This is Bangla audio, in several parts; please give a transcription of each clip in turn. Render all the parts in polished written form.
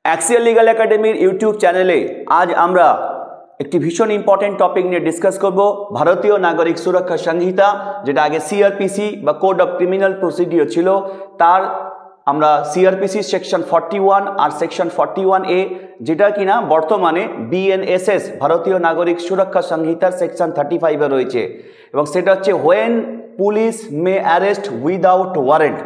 অ্যাক্সিয়াল লিগাল একাডেমির ইউটিউব চ্যানেলে আজ আমরা একটি ভীষণ ইম্পর্টেন্ট টপিক নিয়ে ডিসকাস করব। ভারতীয় নাগরিক সুরক্ষা সংহিতা, যেটা আগে সিআরপিসি বা কোড অফ ক্রিমিনাল প্রসিডিওর ছিল, তার আমরা সিআরপিসি সেকশন 41 আর সেকশন 41A, যেটা কিনা বর্তমানে বিএনএসএস ভারতীয় নাগরিক সুরক্ষা সংহিতার সেকশন 35-এ রয়েছে, এবং সেটা হচ্ছে when police May arrest without warrant.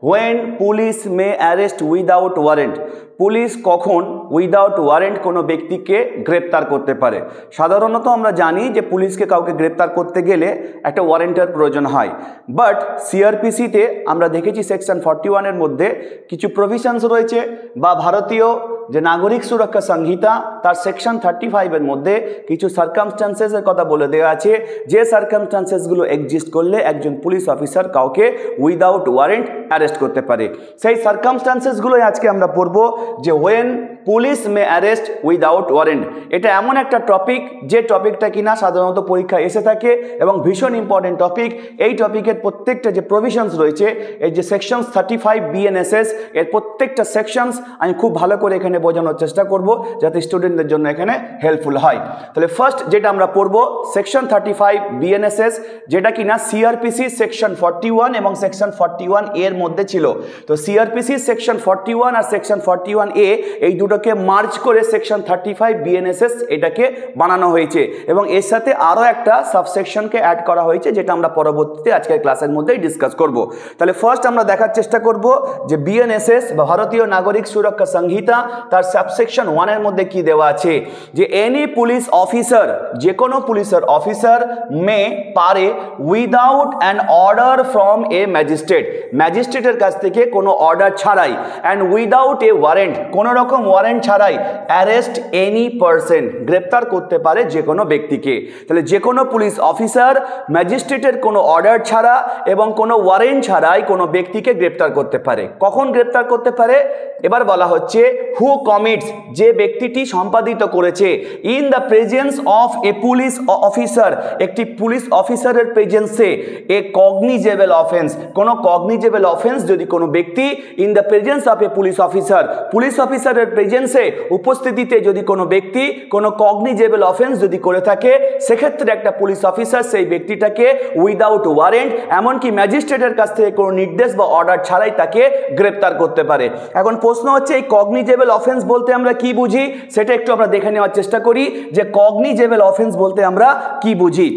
When police May arrest without warrant, police কখন উইদাউট ওয়ারেন্ট কোনো ব্যক্তিকে গ্রেপ্তার করতে পারে। সাধারণত আমরা জানি যে পুলিশকে কাউকে গ্রেপ্তার করতে গেলে একটা ওয়ারেন্টের প্রয়োজন হয়, বাট সিআরপিসিতে আমরা দেখেছি সেকশন 41-এর মধ্যে কিছু প্রভিশনস রয়েছে, বা ভারতীয় যে নাগরিক সুরক্ষা সংহিতা তার সেকশন 35-এর মধ্যে কিছু সার্কামস্টান্সেসের কথা বলে দেওয়া আছে, যে সার্কামস্টান্সেসগুলো এক্সিস্ট করলে একজন পুলিশ অফিসার কাউকে উইদাউট ওয়ারেন্ট অ্যারেস্ট করতে পারে। সেই সার্কামস্টান্সেসগুলোই আজকে আমরা পড়ব, যে when police May arrest without warrant. এটা এমন একটা টপিক যে টপিকটা কিনা সাধারণত পরীক্ষায় এসে থাকে এবং ভীষণ ইম্পর্টেন্ট টপিক। এই টপিকের প্রত্যেকটা যে প্রভিশনস রয়েছে, এই যে সেকশন 35 বিএনএসএস, এর প্রত্যেকটা সেকশনস আমি খুব ভালো করে এখানে বোঝানোর চেষ্টা করব, যাতে স্টুডেন্টদের জন্য এখানে হেল্পফুল হয়। তাহলে ফার্স্ট যেটা আমরা পড়ব, সেকশন 35 বিএনএসএস, যেটা কিনা সিআরপিসি সেকশন 41 এবং সেকশন 41 এর মধ্যে ছিল। তো সিআরপিসি সেকশন 41 আর সেকশন 41A এই দুটোকে মার্জ করে সেকশন 35 বিএনএসএস এটাকে বানানো হয়েছে, এবং এর সাথে আরও একটা সাবসেকশনকে অ্যাড করা হয়েছে, যেটা আমরা পরবর্তীতে আজকের ক্লাসের মধ্যেই ডিসকাস করব। তাহলে ফার্স্ট আমরা দেখার চেষ্টা করব যে বিএনএসএস বা ভারতীয় নাগরিক সুরক্ষা সংহিতা তার সাবসেকশন 1 এর মধ্যে কি দেওয়া আছে, যে এনি পুলিশ অফিসার, যে কোনো পুলিশের অফিসার মে পারে without an order from a magistrate, ম্যাজিস্ট্রেটের কাছ থেকে কোনো অর্ডার ছাড়াই, অ্যান্ড উইদাউট এ ওয়ারেন্ট, কোনো রকম ওয়ারেন্ট ছাড়াই, অ্যারেস্ট এনি পারসন, গ্রেপ্তার করতে পারে যে কোনো ব্যক্তিকে। তাহলে যে কোনো পুলিশ অফিসার ম্যাজিস্ট্রেটের কোনো অর্ডার ছাড়া এবং কোনো ওয়ারেন্ট ছাড়াই কোনো ব্যক্তিকে গ্রেপ্তার করতে পারে। কখন গ্রেপ্তার করতে পারে? এবার বলা হচ্ছে হু কমিটস, যে ব্যক্তিটি সম্পাদিত করেছে, in the presence of A police officer, একটি পুলিশ অফিসারের প্রেজেন্সে, এ কগনিজেবল অফেন্স, কোনো কগনিজেবল অফেন্স যদি কোনো ব্যক্তি in the presence of A police officer, police অফিসারের প্রেজেন্সে উপস্থিতিতে যদি কোনো ব্যক্তি কোনো কগনিজেবল অফেন্স যদি করে থাকে, সেক্ষেত্রে একটা পুলিশ অফিসার সেই ব্যক্তিটাকে উইদাউট ওয়ারেন্ট, এমনকি ম্যাজিস্ট্রেটের কাছ থেকে কোনো নির্দেশ বা অর্ডার ছাড়াই তাকে গ্রেপ্তার করতে পারে। এখন প্রশ্ন হচ্ছে, এই কগনিজেবল অফেন্স বলতে আমরা কি বুঝি, সেটা একটু আমরা দেখে নেওয়ার চেষ্টা করি, যে কগনিজেবল অফেন্স বলতে আমরা কি বুঝি।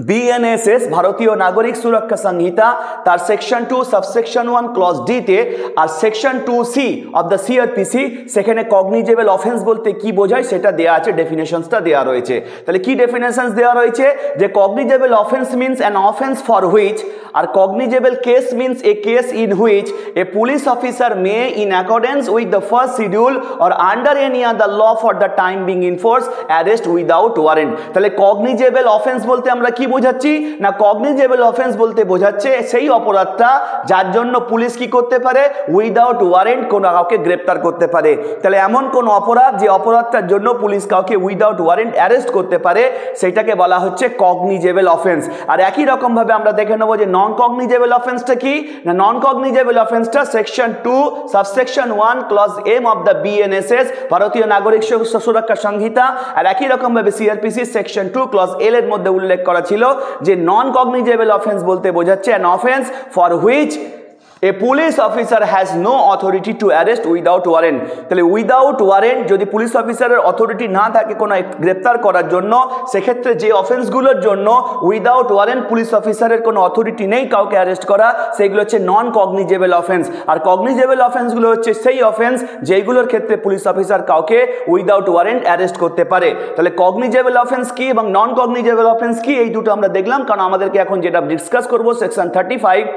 বিএনএসএস ভারতীয় নাগরিক সুরক্ষা সংহিতা তার সেকশন 2 সাবসেকশন 1 ক্লজ ডি তে আর section 2C of the CrPC, সেখানে কগনিজেবল অফেন্স বলতে কি বোঝায় সেটা দেওয়া আছে, ডেফিনেশনসটা দেওয়া রয়েছে। তাহলে কি ডেফিনেশনস দেওয়া রয়েছে, যে cognizable offence means an offence for which, আর cognizable case means a case in which a police officer may in accordance with the first schedule or under any other law for the time being in force arrest without warrant. তাহলে কগনিজেবল অফেন্স বলতে আমরা কি বোঝাচ্ছি না, কগনিজেবল অফেন্স বলতে বোঝাচ্ছে সেই অপরাধটা যার জন্য পুলিশ কি করতে পারে, উইদাউট ওয়ারেন্ট কোনো কাউকে গ্রেপ্তার করতে পারে। তাহলে এমন কোন অপরাধ যে অপরাধটার জন্য পুলিশ কাউকে উইদাউট ওয়ারেন্ট অ্যারেস্ট করতে পারে, সেটাকে বলা হচ্ছে কগনিজেবল অফেন্স। আর একই রকম ভাবে আমরা দেখে নেব যে নন কগনিজেবল অফেন্সটা কি না, নন কগনিজেবল অফেন্সটা section 2 subsection 1 clause M of the BNSS Bharatiya Nagarik সুরক্ষা সংহিতা, আর একই রকম ভাবে সিআরপিসি সেকশন 2 ক্লজ এল এর মধ্যে উল্লেখ করা ছিল যে নন কগনিজেবল অফেন্স বলতে বোঝাচ্ছে an offence for which a police officer has no authority to arrest without warrant. তাহলে উইদাউট ওয়ারেন্ট যদি পুলিশ অফিসারের অথরিটি না থাকে কোনো গ্রেপ্তার করার জন্য, সেক্ষেত্রে যে অফেন্সগুলোর জন্য উইদাউট ওয়ারেন্ট পুলিশ অফিসারের কোনো অথরিটি নেই কাউকে অ্যারেস্ট করা, সেইগুলো হচ্ছে নন কগনিজেবল অফেন্স। আর কগনিজেবল অফেন্সগুলো হচ্ছে সেই অফেন্স যেইগুলোর ক্ষেত্রে পুলিশ অফিসার কাউকে উইদাউট ওয়ারেন্ট অ্যারেস্ট করতে পারে। তাহলে কগনিজেবল অফেন্স কি এবং নন কগনিজেবল অফেন্স কি, এই দুটো আমরা দেখলাম, কারণ আমাদেরকে এখন যেটা ডিসকাস করবো সেকশন 35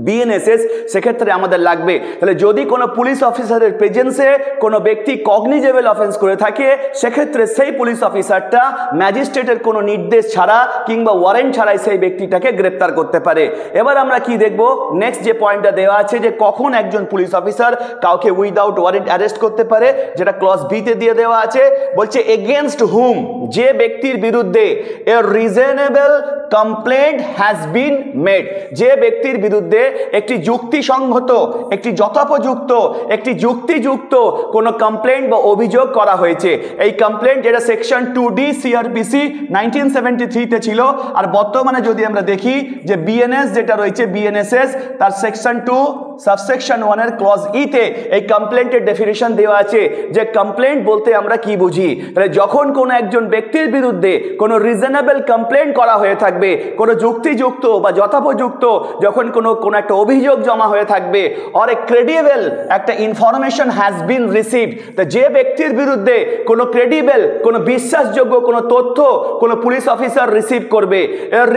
বিএনএসএস, সেক্ষেত্রে আমাদের লাগবে। তাহলে যদি কোনো পুলিশ অফিসারের প্রেজেন্সে কোনো ব্যক্তি কগনিজেবল অফেন্স করে থাকে, সেক্ষেত্রে সেই পুলিশ অফিসারটা ম্যাজিস্ট্রেটের কোনো নির্দেশ ছাড়া কিংবা ওয়ারেন্ট ছাড়াই সেই ব্যক্তিটাকে গ্রেপ্তার করতে পারে। এবার আমরা কি দেখব, নেক্সট যে পয়েন্টটা দেওয়া আছে, যে কখন একজন পুলিশ অফিসার কাউকে উইদাউট ওয়ারেন্ট অ্যারেস্ট করতে পারে, যেটা ক্লজ বিতে দিয়ে দেওয়া আছে, বলছে এগেনস্ট হুম, যে ব্যক্তির বিরুদ্ধে a reasonable complaint has been made, যে ব্যক্তির বিরুদ্ধে একটি যুক্তিসঙ্গত, একটি যথোপযুক্ত, একটি যুক্তিযুক্ত কোনো কমপ্লেন্ট বা অভিযোগ করা হয়েছে। এই কমপ্লেন্ট যেটা সেকশন 2D সিআরপিসি 1973-তে ছিল, আর বর্তমানে যদি আমরা দেখি যে বিএনএস যেটা রয়েছে বিএনএসএস তার সেকশন 2 সাবসেকশন 1 এর ক্লজ ই-তে এই কমপ্লেন্টের ডেফিনিশন দেওয়া আছে যে কমপ্লেন্ট বলতে আমরা কি বুঝি। তাহলে যখন কোনো একজন ব্যক্তির বিরুদ্ধে কোনো রিজনেবল কমপ্লেন্ট করা হয়ে থাকবে, কোনো যুক্তিযুক্ত বা যথোপযুক্ত যখন কোনো একটা অভিযোগ জমা হয়ে থাকবে, অর এ ক্রেডিবল একটা ইনফরমেশন হ্যাজ বিন রিসিভড, তো যে ব্যক্তির বিরুদ্ধে কোনো ক্রেডিবল, কোনো বিশ্বাসযোগ্য কোনো তথ্য কোনো পুলিশ অফিসার রিসিভ করবে,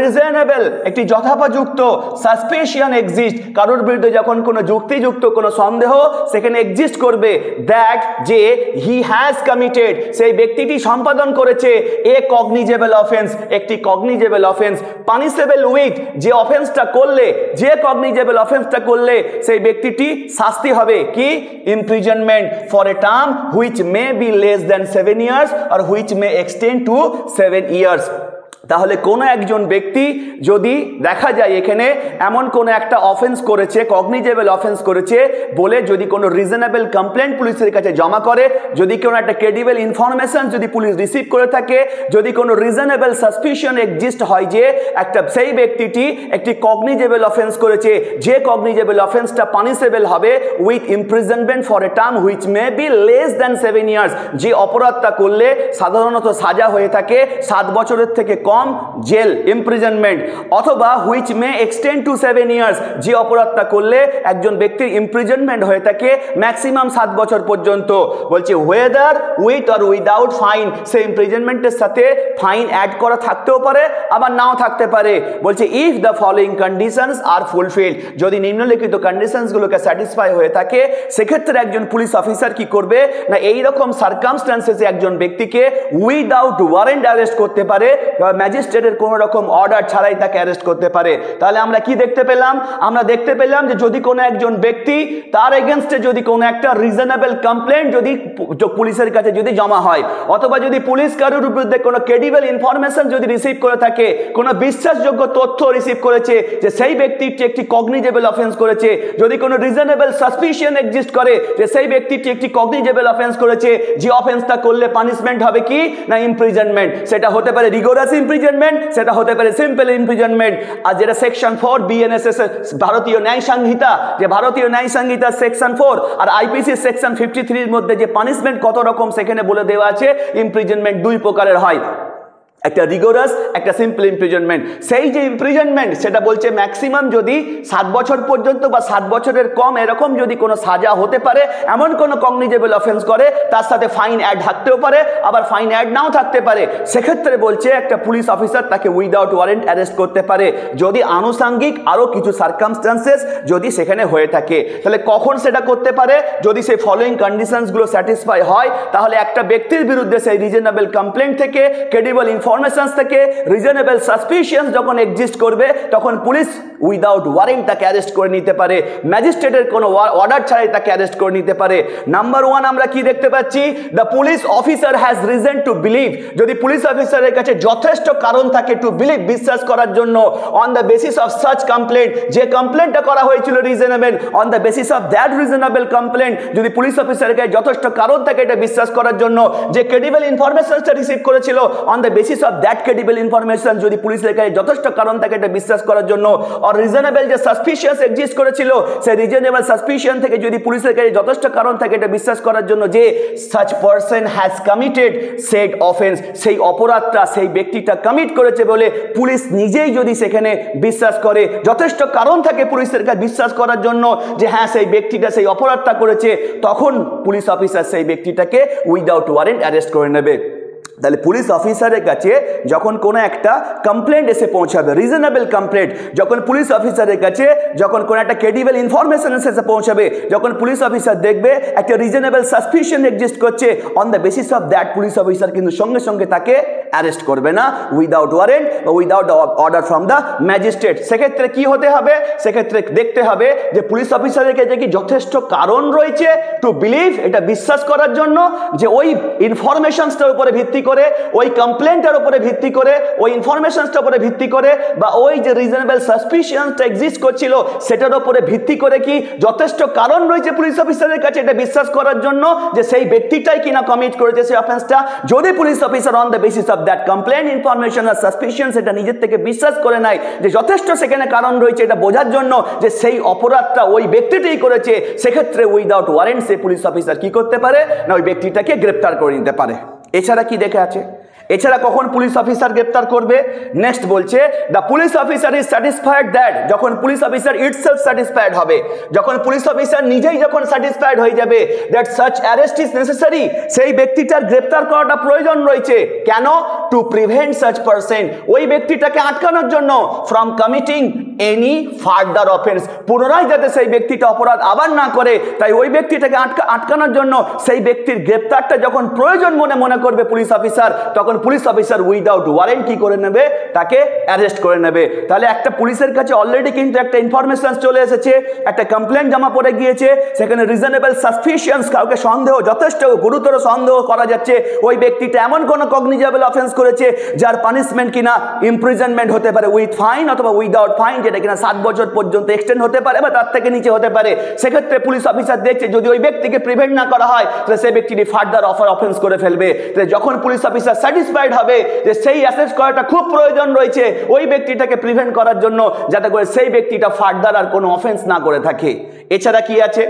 রিজনেবল একটি যথোপযুক্ত সাসপিশন এক্সিস্ট, কারোর বিরুদ্ধে যখন কোনো যুক্তিযুক্ত কোনো সন্দেহ সেখানে এক্সিস্ট করবে, দ্যাট যে হি হ্যাজ কমিটেড সেই ব্যক্তিটি সম্পাদন করেছে এ কগনিজেবল অফেন্স একটি কগনিজেবল অফেন্স, পানিশেবল উইথ যে অফেন্সটা করলে, যে কগনিজেবল অফেন্সটা করলে সেই ব্যক্তিটি শাস্তি হবে কি imprisonment for a term which may be less than 7 years or which may extend to 7 years. তাহলে কোনো একজন ব্যক্তি যদি দেখা যায় এখানে এমন কোনো একটা অফেন্স করেছে, কগনিজেবল অফেন্স করেছে বলে যদি কোনো রিজনেবল কমপ্লেন্ট পুলিশের কাছে জমা করে, যদি কোনো একটা ক্রেডিবল ইনফরমেশন যদি পুলিশ রিসিভ করে থাকে, যদি কোনো রিজনেবল সাসপিশন এক্সিস্ট হয় যে একটা সেই ব্যক্তিটি একটি কগনিজেবল অফেন্স করেছে, যে কগনিজেবল অফেন্সটা পানিশেবল হবে with imprisonment for a term which may be less than 7 years, যে অপরাধটা করলে সাধারণত সাজা হয়ে থাকে 7 বছরের থেকে কম জেল ইমপ্রিজনমেন্ট, অথবা which may extend to 7 years, যে অপরাধটা করলে একজন ব্যক্তির ইমপ্রিজনমেন্ট হয়ে থাকে ম্যাক্সিমাম 7 বছর পর্যন্ত। বলছে weather with or without fine, সেই ইমপ্রিজনমেন্টের সাথে ফাইন অ্যাড করা থাকতেও পারে আবার নাও থাকতে পারে। বলছে if the following conditions are fulfilled, যদি নিম্নলিখিত কন্ডিশনসগুলোকে স্যাটিসফাই হয়ে থাকে সেক্ষেত্রে একজন পুলিশ অফিসার কি করবে না এই রকম সার্কামস্ট্যান্সেসে একজন ব্যক্তিকে উইদাউট ওয়ারেন্ট অ্যারেস্ট করতে পারে, ম্যাজিস্ট্রেটের কোনো রকম অর্ডার ছাড়াই তাকে অ্যারেস্ট করতে পারে। তাহলে আমরা কি দেখতে পেলাম? আমরা দেখতে পেলাম যে যদি কোনো একজন ব্যক্তি তার এগেনস্টে যদি কোনো একটা রিজনেবল কমপ্লেন্ট যদি পুলিশের কাছে যদি জমা হয়, অথবা যদি পুলিশ কারোর বিরুদ্ধে কোনো ক্রেডিবল ইনফরমেশন যদি রিসিভ করে থাকে, কোনো বিশ্বাসযোগ্য তথ্য রিসিভ করেছে যে সেই ব্যক্তিটি একটি কগনিজেবল অফেন্স করেছে, যদি কোনো রিজনেবল সাসপিশন এক্সিস্ট করে যে সেই ব্যক্তিটি একটি কগনিজেবল অফেন্স করেছে, যে অফেন্সটা করলে পানিশমেন্ট হবে কি না ইমপ্রিজনমেন্ট, সেটা হতে পারে রিগোরাস ইমপ্রিজনমেন্ট, সেটা হতে পারে সিম্পল ইমপ্রিজনমেন্ট। আর যেটা সেকশন 4 বিএনএসএস ভারতীয় ন্যায় সংহিতা, যে ভারতীয় ন্যায় সংহিতা সেকশন 4 আর আইপিসি সেকশন 53 এর মধ্যে যে পানিশমেন্ট কত রকম সেখানে বলে দেওয়া আছে, ইমপ্রিজনমেন্ট 2 প্রকারের হয়, একটা রিগোরাস একটা সিম্পল ইমপ্রিজনমেন্ট। সেই যে ইমপ্রিজনমেন্ট সেটা বলছে ম্যাক্সিমাম যদি 7 বছর পর্যন্ত বা 7 বছরের কম এরকম যদি কোনো সাজা হতে পারে এমন কোনো কগনিজেবল অফেন্স করে, তার সাথে ফাইন অ্যাড থাকতেও পারে আবার ফাইন অ্যাড নাও থাকতে পারে, সেক্ষেত্রে বলছে একটা পুলিশ অফিসার তাকে উইদাউট ওয়ারেন্ট অ্যারেস্ট করতে পারে যদি আনুষঙ্গিক আরও কিছু সার্কামস্ট্যান্সেস যদি সেখানে হয়ে থাকে। তাহলে কখন সেটা করতে পারে? যদি সেই ফলোইং কন্ডিশনসগুলো স্যাটিসফাই হয়, তাহলে একটা ব্যক্তির বিরুদ্ধে সেই রিজনেবল কমপ্লেন্ট থেকে, ক্রেডিবল ইনফরমেশনস থেকে, রিজনেবল সাসপিশনস যখন এক্সিস্ট করবে তখন পুলিশ উইদাউট ওয়ারেন্ট তাকে অ্যারেস্ট করে নিতে পারে, ম্যাজিস্ট্রেটের কোনো অর্ডার ছাড়াই তাকে অ্যারেস্ট করে নিতে পারে। নাম্বার 1 আমরা কি দেখতে পাচ্ছি? The police officer has reason to believe, যদি পুলিশ অফিসারের কাছে যথেষ্ট কারণ থাকে টু বিলিভ বিশ্বাস করার জন্য, on the basis of such complaint, যে কমপ্লেন্টটা করা হয়েছিল reasonable, on the basis of that reasonable complaint, যদি পুলিশ অফিসারের কাছে যথেষ্ট কারণ থাকে এটা বিশ্বাস করার জন্য, যে ক্রেডিবল ইনফরমেশনটা রিসিভ করেছিল on the basis of that credible information, যদি পুলিশের কাছে যথেষ্ট কারণ থাকে এটা বিশ্বাস করার জন্য, আর রিজনেবল যে সাসপিশনস এক্সিস্ট করেছিল সেই রিজনেবল সাসপিশন থেকে যদি পুলিশের কাছে যথেষ্ট কারণ থাকে এটা বিশ্বাস করার জন্য যে such person has committed said offence, সেই অপরাধটা সেই ব্যক্তিটা কমিট করেছে বলে পুলিশ নিজেই যদি সেখানে বিশ্বাস করে, যথেষ্ট কারণ থাকে পুলিশের কাছে বিশ্বাস করার জন্য যে হ্যাঁ সেই ব্যক্তিটা সেই অপরাধটা করেছে, তখন পুলিশ অফিসার সেই ব্যক্তিটাকে উইদাউট ওয়ারেন্ট অ্যারেস্ট করে নেবে। তাহলে পুলিশ অফিসারের কাছে যখন কোনো একটা কমপ্লেন্ট এসে পৌঁছাবে, রিজনেবল কমপ্লেন্ট, যখন পুলিশ অফিসারের কাছে যখন কোনো একটা ক্রেডিবল ইনফরমেশন এসে পৌঁছাবে, যখন পুলিশ অফিসার দেখবে একটা রিজনেবল সাসপিশন এক্সিস্ট করছে, on the basis of that police officer কিন্তু সঙ্গে সঙ্গে তাকে অ্যারেস্ট করবে না উইদাউট ওয়ারেন্ট বা without order from the magistrate. সেক্ষেত্রে কি হতে হবে, সেক্ষেত্রে দেখতে হবে যে পুলিশ অফিসারের কাছে কি যথেষ্ট কারণ রয়েছে টু বিলিভ, এটা বিশ্বাস করার জন্য যে ওই ইনফরমেশনসটার উপরে ভিত্তি করে, ওই কমপ্লেন্টের উপরে ভিত্তি করে, ওই ইনফরমেশনসটার উপরে ভিত্তি করে বা ওই যে রিজনেবল সাসপিশনসটা এক্সিস্ট করছিল সেটার উপরে ভিত্তি করে কি যথেষ্ট কারণ রয়েছে পুলিশ অফিসারের কাছে এটা বিশ্বাস করার জন্য যে সেই ব্যক্তিটাই কিনা কমিট করেছে সেই অফেন্সটা। যদি police officer on the basis of that complaint, information or suspicion সেটা নিজের থেকে বিশ্বাস করে নাই যে যথেষ্ট সেখানে কারণ রয়েছে এটা বোঝার জন্য যে সেই অপরাধটা ওই ব্যক্তিটাই করেছে, সেক্ষেত্রে উইদাউট ওয়ারেন্ট সে পুলিশ অফিসার কি করতে পারে না ওই ব্যক্তিটাকে গ্রেপ্তার করে নিতে পারে। এছাড়া কি দেখে আছে, এছাড়া কখন পুলিশ অফিসার গ্রেপ্তার করবে, নেক্সট বলছে the police officer is satisfied that, যখন পুলিশ অফিসার ইটসেলফ স্যাটিসফাইড হবে, যখন পুলিশ অফিসার নিজেই যখন স্যাটিসফাইড হয়ে যাবে that such arrest is necessary, সেই ব্যক্তিটার গ্রেপ্তার করাটা প্রয়োজন রয়েছে। কেন? টু প্রিভেন্ট সাচ পারসন, ওই ব্যক্তিটাকে আটকানোর জন্য from committing any further offence, পুনরায় যাতে সেই ব্যক্তিটা অপরাধ আবার না করে, তাই ওই ব্যক্তিটাকে আটকানোর জন্য সেই ব্যক্তির গ্রেপ্তারটা যখন প্রয়োজন মনে করবে পুলিশ অফিসার, তখন পুলিশ অফিসার উইদাউট ওয়ারেন্ট কি করে নেবে, তাকে অ্যারেস্ট করে নেবে। তাহলে একটা পুলিশের কাছে অলরেডি কিন্তু একটা ইনফরমেশন চলে এসেছে, একটা কমপ্লেন জমা পড়ে গিয়েছে, সেখানে রিজনেবল সাসপিশনস, কাউকে সন্দেহ, যথেষ্ট গুরুতর সন্দেহ করা যাচ্ছে ওই ব্যক্তিটা এমন কোন কগনিজেবল অফেন্স করেছে যার পানিশমেন্ট কিনা ইমপ্রিজনমেন্ট হতে পারে উইথ ফাইন অথবা উইদাউট ফাইন, যেটা কিনা 7 বছর পর্যন্ত এক্সটেন্ড হতে পারে বা তার থেকে নিচে হতে পারে। সেক্ষেত্রে পুলিশ অফিসার দেখছে যদি ওই ব্যক্তিকে প্রিভেন্ট না করা হয় তাহলে সেই ব্যক্তিটি ফার্দার অফেন্স করে ফেলবে। যখন পুলিশ অফিসার স্যাটিসফাইড হবে যে সেই অ্যাসেস করাটা খুব প্রয়োজন রয়েছে ওই ব্যক্তিটাকে প্রিভেন্ট করার জন্য, যাতে করে সেই ব্যক্তিটা ফার্দার আর কোনো অফেন্স না করে থাকে। এছাড়া কি আছে,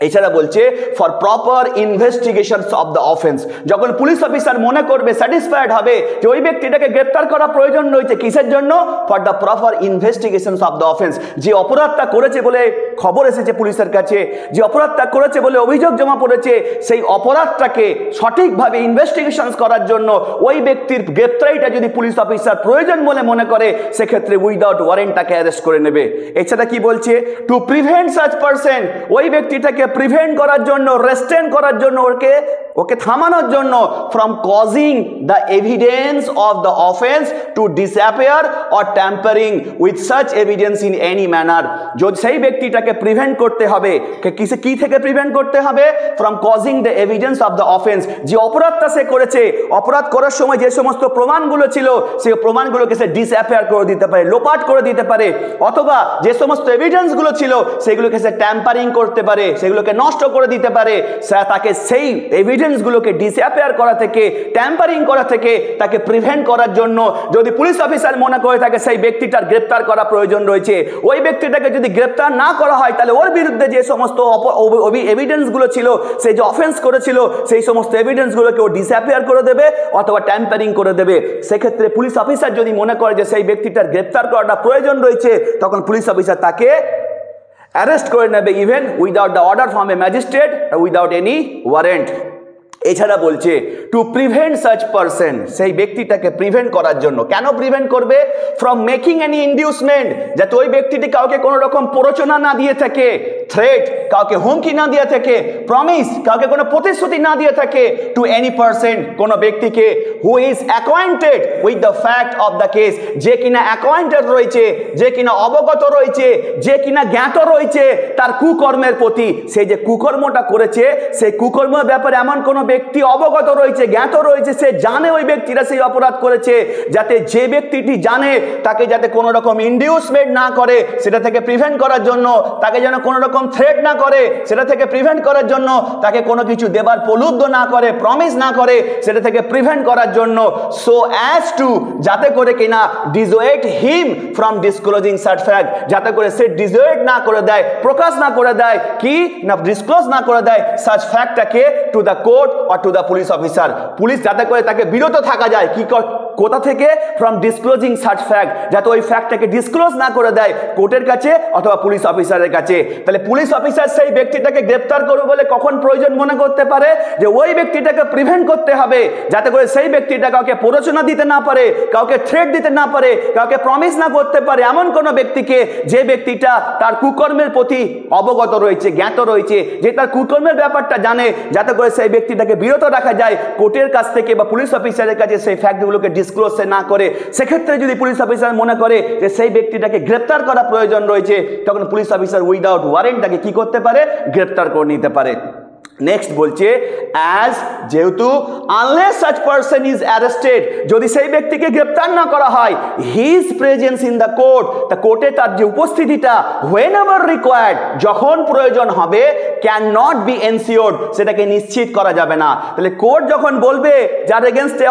এছাড়া বলছে for proper investigations of the offence, যখন পুলিশ অফিসার মনে করবে, স্যাটিসফাইড হবে যে ওই ব্যক্তিটাকে গ্রেপ্তার করা প্রয়োজন রয়েছে, কিসের জন্য? For the proper investigations of the offence, যে অপরাধটা করেছে বলে খবর এসেছে পুলিশের কাছে, যে অপরাধটা করেছে বলে অভিযোগ জমা পড়েছে, সেই অপরাধটাকে সঠিকভাবে ইনভেস্টিগেশনস করার জন্য ওই ব্যক্তির গ্রেপ্তারিটা যদি পুলিশ অফিসার প্রয়োজন বলে মনে করে, সেক্ষেত্রে উইদাউট ওয়ারেন্ট তাকে অ্যারেস্ট করে নেবে। এছাড়া কি বলছে? টু প্রিভেন্ট সাচ পারসন, ওই ব্যক্তিটাকে প্রিভেন্ট করার জন্য, রেস্ট্রেন করার জন্য, ওকে থামানোর জন্য from causing the evidence of the offence to disappear or tampering with such evidence in any manner, যদি সেই ব্যক্তিটাকে প্রিভেন্ট করতে হবে, কি থেকে প্রিভেন্ট করতে হবে? From causing the evidence of the offence, যে অপরাধটা সে করেছে, অপরাধ করার সময় যে সমস্ত প্রমাণগুলো ছিল সেই প্রমাণগুলোকে সে ডিসঅ্যাপিয়ার করে দিতে পারে, লোপাট করে দিতে পারে, অথবা যে সমস্ত এভিডেন্সগুলো ছিল সেগুলোকে সে ট্যাম্পারিং করতে পারে, সেগুলোকে নষ্ট করে দিতে পারে। তাকে সেই এভিডেন্সগুলোকে ডিসঅ্যাপিয়ার করা থেকে, ট্যাম্পারিং করা থেকে তাকে প্রিভেন্ট করার জন্য যদি পুলিশ অফিসার মনে করে থাকে সেই ব্যক্তিটার গ্রেপ্তার করা প্রয়োজন রয়েছে, ওই ব্যক্তিটাকে যদি গ্রেপ্তার না করা হয় তাহলে ওর বিরুদ্ধে যে সমস্ত এভিডেন্সগুলো ছিল, সে যে অফেন্স করেছিল সেই সমস্ত এভিডেন্সগুলোকে ও ডিসঅ্যাপিয়ার করে দেবে অথবা ট্যাম্পারিং করে দেবে। সেক্ষেত্রে পুলিশ অফিসার যদি মনে করে যে সেই ব্যক্তিটার গ্রেপ্তার করাটা প্রয়োজন রয়েছে, তখন পুলিশ অফিসার তাকে অ্যারেস্ট করে নেবে, even without the order from a magistrate, without any warrant. এছাড়া বলছে টু প্রিভেন্ট সাচ পারসন, সেই ব্যক্তিটাকে প্রিভেন্ট করার জন্য। কেন প্রিভেন্ট করবে? ফ্রম মেকিং এনি ইনডিউসমেন্ট, যাতে ওই ব্যক্তিটি কাউকে কোনো রকম প্ররোচনা না দিয়ে থাকে, থ্রেট, কাউকে হুমকি না দিয়ে থাকে, প্রমিস, কাউকে কোনো প্রতিশ্রুতি না দিয়ে থাকে, টু এনি পারসন, কোনো ব্যক্তিকে, who is acquainted with the fact of the case, যে কিনা অ্যাকোয়াইন্টেড রয়েছে, যে কিনা অবগত রয়েছে, যে কিনা জ্ঞাত রয়েছে তার কুকর্মের প্রতি। সেই যে কুকর্মটা করেছে সেই কুকর্মের ব্যাপারে এমন কোনো ব্যক্তি অবগত রয়েছে, জ্ঞাত রয়েছে, সে জানে ওই ব্যক্তিরা সেই অপরাধ করেছে, যাতে যে ব্যক্তিটি জানে তাকে যাতে কোনো রকম ইনডিউসমেন্ট না করে সেটা থেকে প্রিভেন্ট করার জন্য, তাকে যেন কোনো রকম থ্রেট না করে সেটা থেকে প্রিভেন্ট করার জন্য, তাকে কোনো কিছু দেবার প্রলুব্ধ না করে, প্রমিস না করে সেটা থেকে প্রিভেন্ট করার জন্য, সো অ্যাজ টু, যাতে করে কিনা dissuade him from disclosing such fact, যাতে করে সে ডিসওয়েট না করে দেয়, প্রকাশ না করে দেয়, কি না ডিসক্লোজ না করে দেয় সাচ ফ্যাক্টটাকে to the court or to the police officer, police যাতে করে তাকে বিরত থাকা যায়, কি কোথা থেকে? ফ্রম ডিসক্লোজিং সাচ ফ্যাক্ট, যাতে ওই ফ্যাক্টটাকে ডিসক্লোজ না করে দেয় কোর্টের কাছে অথবা পুলিশ অফিসারের কাছে। তাহলে পুলিশ অফিসার সেই ব্যক্তিটাকে গ্রেপ্তার করবে বলে কখন প্রয়োজন মনে করতে পারে? যে ওই ব্যক্তিটাকে প্রিভেন্ট করতে হবে, যাতে করে সেই ব্যক্তিটা কাউকে প্ররোচনা দিতে না পারে, কাউকে থ্রেট দিতে না পারে, কাউকে প্রমিস না করতে পারে এমন কোনো ব্যক্তিকে যে ব্যক্তিটা তার কুকর্মের প্রতি অবগত রয়েছে, জ্ঞাত রয়েছে, যে তার কুকর্মের ব্যাপারটা জানে, যাতে করে সেই ব্যক্তিটাকে বিরত রাখা যায় কোর্টের কাছ থেকে বা পুলিশ অফিসারের কাছে সেই ফ্যাক্টগুলোকে ডিসক্লোজ না করে। সেক্ষেত্রে যদি পুলিশ অফিসার মনে করে যে সেই ব্যক্তিটাকে গ্রেপ্তার করা প্রয়োজন রয়েছে, তখন পুলিশ অফিসার উইদাউট ওয়ারেন্ট তাকে কি করতে পারে? গ্রেপ্তার করে নিতে পারে। নেক্সট বলছে অ্যাজ, যেহেতু unless such person is arrested, যদি সেই ব্যক্তিকে গ্রেপ্তার না করা হয়, his presence in the court, তা কোর্টে তার যে উপস্থিতিটা হোয়েন এভার রিকোয়ার্ড, যখন প্রয়োজন হবে, ক্যান নট বি এনশিওর্ড, সেটাকে নিশ্চিত করা যাবে না। তাহলে কোর্ট যখন বলবে যার এগেনস্টে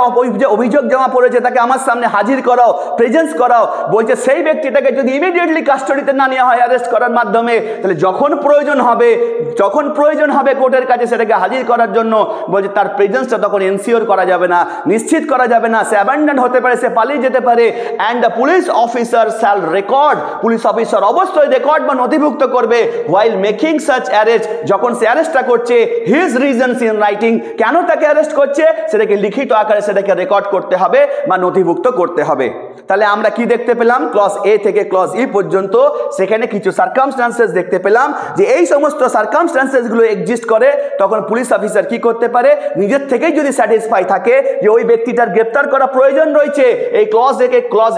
অভিযোগ জমা পড়েছে তাকে আমার সামনে হাজির করাও, প্রেজেন্স করাও, বলছে সেই ব্যক্তিটাকে যদি ইমিডিয়েটলি কাস্টডিতে না নেওয়া হয় অ্যারেস্ট করার মাধ্যমে, তাহলে যখন প্রয়োজন হবে কোর্টের কাছে সেটাকে হাজির করার জন্য, বলছে তার প্রেজেন্সটা তখন এনশিওর করা যাবে না, নিশ্চিত করা যাবে না, সে অ্যাবান্ডন হতে পারে, সে পালিয়ে যেতে পারে। And the police officer shall record, police officer অবশ্যই রেকর্ড বা নথিভুক্ত করবে হোয়াইল মেকিং সাচ অ্যারেস্ট, যখন সে অ্যারেস্টটা করছে, হিজ রিজনস ইন রাইটিং, কেন তাকে অ্যারেস্ট করছে সেটাকে লিখিত আকারে সেটাকে রেকর্ড করতে হবে বা নথিভুক্ত করতে হবে। তাহলে আমরা কি দেখতে পেলাম? ক্লজ এ থেকে ক্লজ ই পর্যন্ত সেখানে কিছু সার্কামস্ট্যান্সেস দেখতে পেলাম, যে এই সমস্ত সার্কামস্ট্যান্সেসগুলো এক্সিস্ট করে, তখন পুলিশ অফিসার কি করতে পারে? নিজের থেকেই যদি স্যাটিসফাই থাকে যে ওই ব্যক্তিটার গ্রেপ্তার করা প্রয়োজন রয়েছে, এই ক্লজ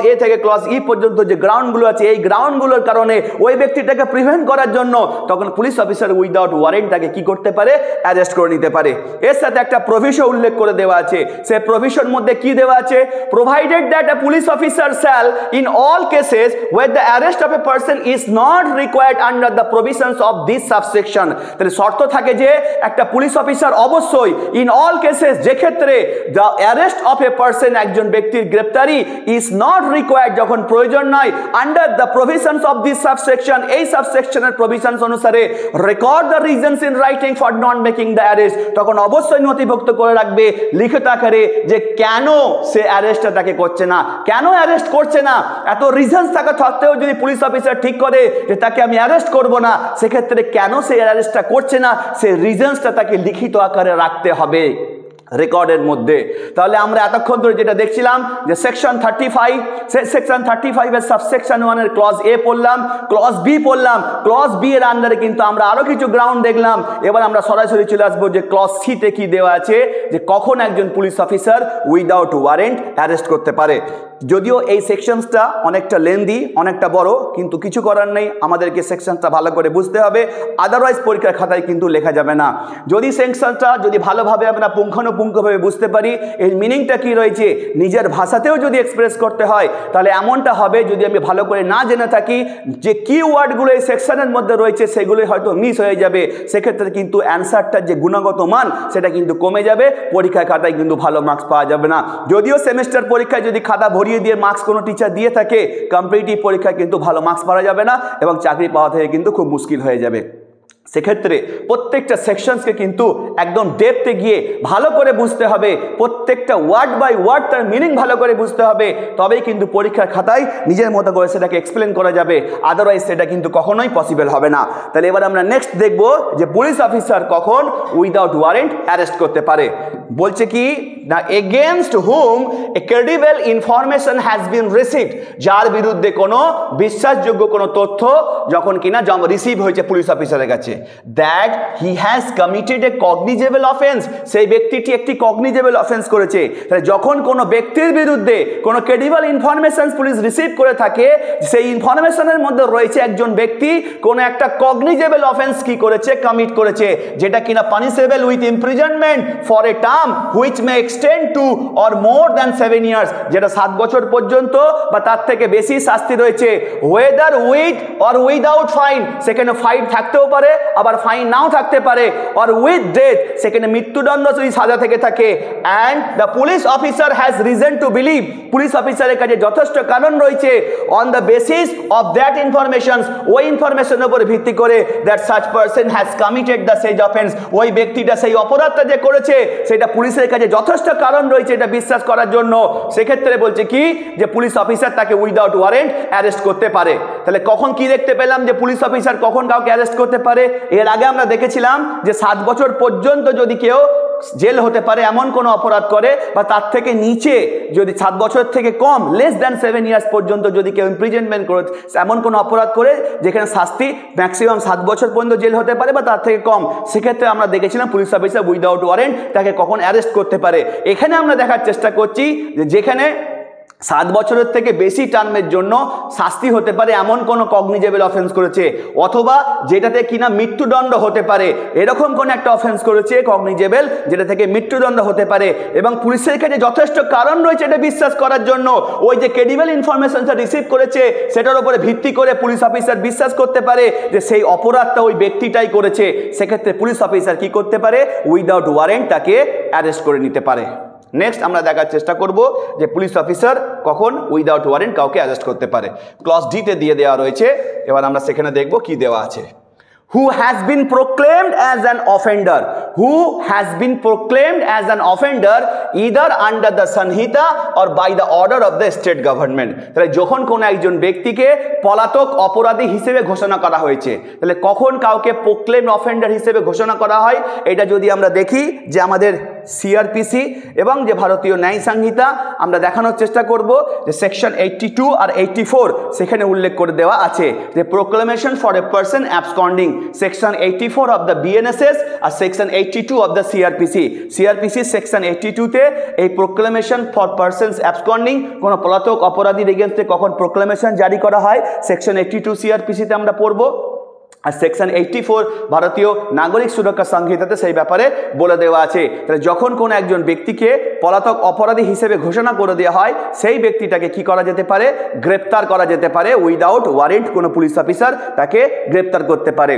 এ থেকে ক্লজ ই পর্যন্ত যে গ্রাউন্ডগুলো আছে, এই গ্রাউন্ডগুলোর কারণে ওই ব্যক্তিটাকে প্রিভেন্ট করার জন্য, তখন পুলিশ অফিসার উইদাউট ওয়ারেন্ট তাকে কি করতে পারে? অ্যারেস্ট করে নিতে পারে। এর সাথে একটা প্রভিশন উল্লেখ করে দেওয়া আছে। সে প্রভিশন মধ্যে কি দেওয়া আছে? Provided that a police officer shall in all cases where the arrest of a person is not required under the provisions of this subsection. তাহলে শর্ত থাকে যে একটা পুলিশ অফিসার অবশ্যই ইন অল কেসেস, যে ক্ষেত্রে the arrest of a person, একজন ব্যক্তির গ্রেপ্তারি, ইজ নট রিকোয়ার্ড, যখন প্রয়োজন নয়, under the provisions of this subsection, এই সাবসেকশনের প্রভিশনস অনুসারে, record the reasons in writing for not making the arrest, তখন অবশ্যই নথিভুক্ত করে রাখবে লিখিত আকারে যে কেন সে অ্যারেস্টটা তাকে করছে না, কেন অ্যারেস্ট করছে না। এত রিজনস থাকা সত্ত্বেও যদি পুলিশ অফিসার ঠিক করে যে তাকে আমি অ্যারেস্ট করব না, সেক্ষেত্রে কেন সে অ্যারেস্টটা করছে না, সে রিজনসটা তাকে লিখিত আকারে রাখতে হবে রেকর্ডের মধ্যে। তাহলে আমরা এতক্ষণ ধরে যেটা দেখছিলাম যে সেকশন 35 এর সাবসেকশন 1 এর ক্লজ এ পড়লাম, ক্লজ বি পড়লাম, ক্লজ বি এর আন্ডারে কিন্তু আমরা আরো কিছু গ্রাউন্ড দেখলাম। এবার আমরা সরাসরি চলে আসবো যে ক্লজ সি তে কি দেওয়া আছে, যে কখন একজন police officer without warrant arrest করতে পারে। যদিও এই সেকশনসটা অনেকটা লেন্দি, অনেকটা বড়, কিন্তু কিছু করার নেই, আমাদেরকে সেকশনটা ভালো করে বুঝতে হবে, আদারওয়াইজ পরীক্ষার খাতায় কিন্তু লেখা যাবে না। যদি সেকশনটা যদি ভালোভাবে আমরা পুঙ্খানুপুঙ্খভাবে বুঝতে পারি এর মিনিংটা কি রয়েছে, নিজের ভাষাতেও যদি এক্সপ্রেস করতে হয়, তাহলে এমনটা হবে, যদি আমি ভালো করে না জেনে থাকি যে কি ওয়ার্ডগুলো এই সেকশনের মধ্যে রয়েছে, সেগুলোই হয়তো মিস হয়ে যাবে, সেক্ষেত্রে কিন্তু অ্যান্সারটার যে গুণগত মান সেটা কিন্তু কমে যাবে, পরীক্ষার খাতায় কিন্তু ভালো মার্কস পাওয়া যাবে না। যদিও সেমিস্টার পরীক্ষায় যদি খাতা ভরিয়ে দিয়ে মার্কস কোনো টিচার দিয়ে থাকে, কম্পিটিটিভ পরীক্ষায় কিন্তু ভালো মার্কস পাওয়া যাবে না এবং চাকরি পাওয়া থেকে কিন্তু খুব মুশকিল হয়ে যাবে। সেক্ষেত্রে প্রত্যেকটা সেকশনসকে কিন্তু একদম ডেপথে গিয়ে ভালো করে বুঝতে হবে, প্রত্যেকটা ওয়ার্ড বাই ওয়ার্ড তার মিনিং ভালো করে বুঝতে হবে, তবেই কিন্তু পরীক্ষার খাতায় নিজের মতো করে সেটাকে এক্সপ্লেন করা যাবে, আদারওয়াইজ সেটা কিন্তু কখনোই পসিবল হবে না। তাহলে এবার আমরা নেক্সট দেখব যে পুলিশ অফিসার কখন উইদাউট ওয়ারেন্ট অ্যারেস্ট করতে পারে। বলছে কি না, against hmm A credible information has been received, যার বিরুদ্ধে কোনো বিশ্বাসযোগ্য কোনো তথ্য যখন কিনা রিসিভ হয়েছে পুলিশ অফিসারের কাছে, that he has committed A cognizable offence, সেই ব্যক্তিটি একটি কগনিজেবল অফেন্স করেছে। তাহলে যখন কোনো ব্যক্তির বিরুদ্ধে কোনো ক্রেডিবল ইনফরমেশন পুলিশ রিসিভ করে থাকে, সেই ইনফরমেশনের মধ্যে রয়েছে একজন ব্যক্তি কোনো একটা কগনিজেবল অফেন্স কি করেছে, কমিট করেছে, যেটা কিনা punishable with imprisonment for a term which may extend two or more than 7 years, যেটা 7 বছর পর্যন্ত বা তার থেকে বেশি শাস্তি রয়েছে, weather with or without fine, সেখানে ফাইন থাকতেও পারে আবার ফাইন নাও থাকতে পারে, অর উইথ ডেথ, সেখানে মৃত্যুদণ্ড যদি সাজা থেকে থাকে, and the police officer has reason to believe, police অফিসারের কাছে যথেষ্ট কারণ রয়েছে, on the basis of that information, ওই ইনফরমেশনের উপর ভিত্তি করে, that such person has committed the Sage offence, ওই ব্যক্তিটা সেই অপরাধটা যে করেছে সেটা পুলিশের কাছে যথেষ্ট কারণ রয়েছে এটা বিশ্বাস করার জন্য, সেক্ষেত্রে বলছে কি যে পুলিশ অফিসার তাকে উইদাউট ওয়ারেন্ট অ্যারেস্ট করতে পারে। তাহলে কখন কি দেখতে পেলাম যে পুলিশ অফিসার কখন কাউকে অ্যারেস্ট করতে পারে? এর আগে আমরা দেখেছিলাম যে 7 বছর পর্যন্ত যদি কেউ জেল হতে পারে এমন কোনো অপরাধ করে, বা তার থেকে নিচে যদি 7 বছর থেকে কম লেস দ্যান 7 ইয়ার্স পর্যন্ত যদি কেউ ইমপ্রিজনমেন্ট করে এমন কোনো অপরাধ করে যেখানে শাস্তি ম্যাক্সিমাম 7 বছর পর্যন্ত জেল হতে পারে বা তার থেকে কম, সেক্ষেত্রে আমরা দেখেছিলাম পুলিশ অফিসার উইদাউট ওয়ারেন্ট তাকে কখন অ্যারেস্ট করতে পারে। এখানে আমরা দেখার চেষ্টা করছি যে যেখানে 7 বছরের থেকে বেশি টার্মের জন্য শাস্তি হতে পারে এমন কোনো কগনিজেবল অফেন্স করেছে, অথবা যেটাতে কিনা মৃত্যুদণ্ড হতে পারে এরকম কোন একটা অফেন্স করেছে কগনিজেবল যেটা থেকে মৃত্যুদণ্ড হতে পারে, এবং পুলিশের কাছে যথেষ্ট কারণ রয়েছে এটা বিশ্বাস করার জন্য। ওই যে ক্রেডিবল ইনফরমেশনটা রিসিভ করেছে সেটার উপরে ভিত্তি করে পুলিশ অফিসার বিশ্বাস করতে পারে যে সেই অপরাধটা ওই ব্যক্তিটাই করেছে, সেক্ষেত্রে পুলিশ অফিসার কি করতে পারে? উইদাউট ওয়ারেন্ট তাকে অ্যারেস্ট করে নিতে পারে। নেক্সট আমরা দেখার চেষ্টা করব যে পুলিশ অফিসার কখন উইদাউট ওয়ারেন্ট কাউকে অ্যারেস্ট করতে পারে। ক্লজ ডিতে দিয়ে দেওয়া রয়েছে, এবার আমরা সেখানে দেখব কি দেওয়া আছে। Who has been proclaimed as an offender, who has been proclaimed as an offender either under the Sanhita or by the order of the state government। তাহলে যখন কোন একজন ব্যক্তিকে পলাতক অপরাধী হিসেবে ঘোষণা করা হয়েছে, তাহলে কখন কাউকে প্রোক্লেম অফেন্ডার হিসেবে ঘোষণা করা হয়, এটা যদি আমরা দেখি যে আমাদের সিআরপিসি এবং যে ভারতীয় ন্যায় সংহিতা আমরা দেখানোর চেষ্টা করব যে সেকশন 82 আর 84 সেখানে উল্লেখ করে দেওয়া আছে যে proclamation for a person absconding, section 84 of the BNSS or section 82 of the CrPC section 82 তে এই প্রোক্লেমেশন ফর পারসনস অ্যাবসকন্ডিং কোন পলাতক অপরাধীর এগেইনস্টে কখন প্রোক্লেমেশন জারি করা হয় সেকশন 82 সিআরপিসিতে আমরা পড়ব, আর সেকশন 84 ভারতীয় নাগরিক সুরক্ষা সংহিতাতে সেই ব্যাপারে বলে দেওয়া আছে। তাহলে যখন কোনো একজন ব্যক্তিকে পলাতক অপরাধী হিসেবে ঘোষণা করে দেওয়া হয় সেই ব্যক্তিটাকে কি করা যেতে পারে? গ্রেপ্তার করা যেতে পারে। উইদাউট ওয়ারেন্ট কোনো পুলিশ অফিসার তাকে গ্রেপ্তার করতে পারে।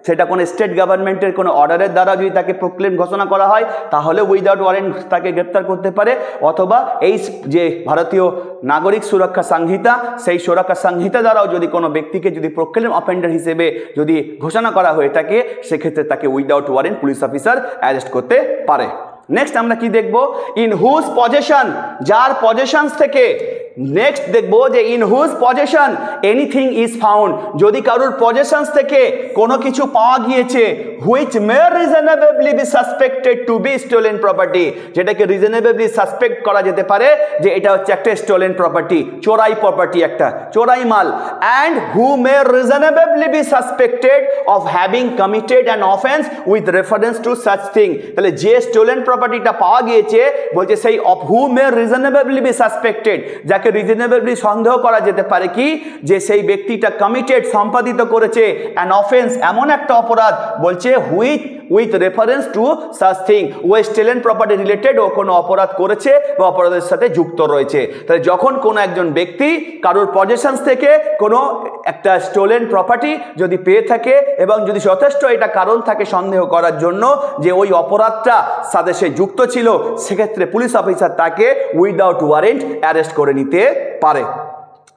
সেটা কোনো স্টেট গভর্নমেন্টের কোনো অর্ডারের দ্বারা যদি তাকে প্রোক্লেম ঘোষণা করা হয় তাহলে উইদাউট ওয়ারেন্ট তাকে গ্রেপ্তার করতে পারে, অথবা এই যে ভারতীয় নাগরিক সুরক্ষা সংহিতা সেই সুরক্ষা সংহিতা দ্বারাও যদি কোনো ব্যক্তিকে যদি প্রোক্লেম অফেন্ডার হিসেবে যদি ঘোষণা করা হয়ে থাকে সেক্ষেত্রে তাকে without warrant police officer arrest করতে পারে। নেক্সট আমরা কি দেখব? ইন হুজ পজেশন, যার পজেশনস থেকে। নেক্সট দেখব যে in whose possession anything is found, যদি কারোর পজেশনস থেকে কোনো কিছু পাওয়া গিয়েছে which may reasonably be suspected to be stolen property, যেটাকে রিজনেবলি সাসপেক্ট করা যেতে পারে যে এটা হচ্ছে একটা স্টোলেন প্রপার্টি, চোরাই প্রপার্টি, একটা চোরাই মাল। And who may reasonably be suspected of having committed an offence with reference to such thing. তাহলে যে স্টোলেন প্রপার্টিটা পাওয়া গিয়েছে বলছে সেই of who may reasonably be suspected, যাকে রিজনেবলি সন্দেহ করা যেতে পারে কি যে সেই ব্যক্তিটা কমিটেড সম্পাদিত করেছে অ্যান অফেন্স এমন একটা অপরাধ, বলছে with reference to such thing, ও স্টোলেন প্রপার্টি রিলেটেড ও কোনো অপরাধ করেছে বা অপরাধের সাথে যুক্ত রয়েছে। তাহলে যখন কোনো একজন ব্যক্তি কারোর পজেশনস থেকে কোনো একটা স্টোলেন প্রপার্টি যদি পেয়ে থাকে এবং যদি যথেষ্ট এটা কারণ থাকে সন্দেহ করার জন্য যে ওই অপরাধটা সাথে সে যুক্ত ছিল, সেক্ষেত্রে পুলিশ অফিসার তাকে উইদাউট ওয়ারেন্ট অ্যারেস্ট করে নিতে পারে।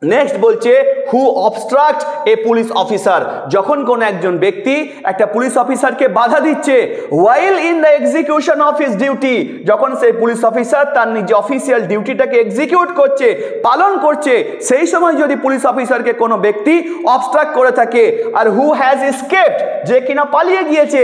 নেক্সট বলছে হু অবস্ট্রাক্ট এ পুলিশ অফিসার, যখন কোন একজন ব্যক্তি একটা পুলিশ অফিসারকে বাধা দিচ্ছে ওয়াইল in the execution of his duty, যখন সেই পুলিশ অফিসার তার নিজে অফিসিয়াল ডিউটিটাকে এক্সিকিউট করছে, পালন করছে, সেই সময় যদি পুলিশ অফিসারকে কোনো ব্যক্তি অবস্ট্রাক্ট করে থাকে, আর হু হ্যাজ এসকেপড, যে কিনা পালিয়ে গিয়েছে,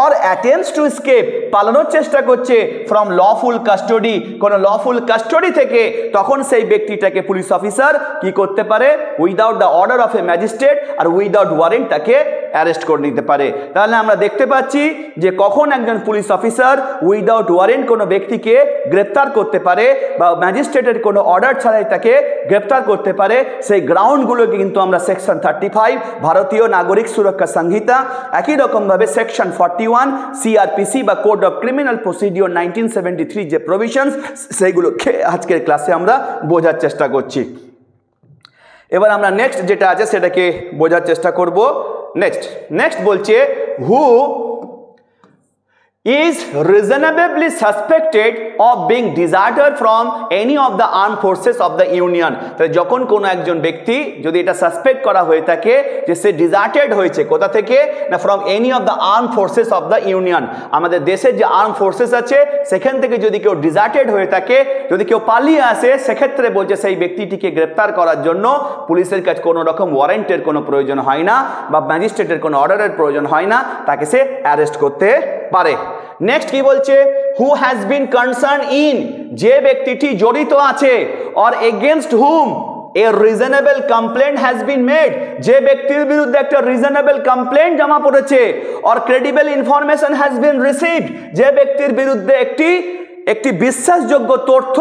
অর অ্যাটেম্পটস টু এসকেপ, পালানোর চেষ্টা করছে, ফ্রম লফুল কাস্টডি, কোনো লফুল কাস্টডি থেকে, তখন সেই ব্যক্তিটাকে পুলিশ অফিসার কি করতে পারে? Without the order of a magistrate or without warrant তাকে অ্যারেস্ট করে নিতে পারে। তাহলে আমরা দেখতে পাচ্ছি যে কখন একজন পুলিশ অফিসার উইদাউট ওয়ারেন্ট কোনো ব্যক্তিকে গ্রেপ্তার করতে পারে বা ম্যাজিস্ট্রেটের কোনো অর্ডার ছাড়াই তাকে গ্রেপ্তার করতে পারে, সেই গ্রাউন্ডগুলোকে কিন্তু আমরা সেকশন 35 ভারতীয় নাগরিক সুরক্ষা সংহিতা, একই রকমভাবে সেকশন 41 সিআরপিসি বা কোড অফ ক্রিমিনাল প্রসিডিওর 1973 যে প্রভিশনস সেইগুলোকে আজকের ক্লাসে আমরা বোঝার চেষ্টা করছি। এবার আমরা নেক্সট যেটা আছে সেটাকে বোঝার চেষ্টা করব। নেক্সট বলছে হু is reasonably suspected of being deserted from any of the armed forces of the union তাহলে যখন কোনো একজন ব্যক্তি যদি এটা সাসপেক্ট করা হয়ে থাকে যে সে ডিজার্টেড হয়েছে কোথা থেকে না from any of the arm forces of the union আমাদের দেশের যে আর্ম ফোর্সেস আছে সেখান থেকে যদি কেউ ডিজার্টেড হয়ে থাকে যদি কেউ পালিয়ে আসে সেক্ষেত্রে বলছে সেই ব্যক্তিটিকে গ্রেফতার করার জন্য পুলিশের কাছে কোনো রকম ওয়ারেন্টের কোনো প্রয়োজন হয় না বা ম্যাজিস্ট্রেটের কোনো অর্ডারের প্রয়োজন হয় না তাকে সে অ্যারেস্ট করতে পারে নেক্সট কি বলছে who has been concern in যে ব্যক্তিটি জড়িত আছে or against hmm a reasonable complaint has been made যে ব্যক্তির বিরুদ্ধে একটা রিজনেবল কমপ্লেইন্ট জমা পড়েছে or credible information has been received যে ব্যক্তির বিরুদ্ধে একটি বিশ্বাসযোগ্য তথ্য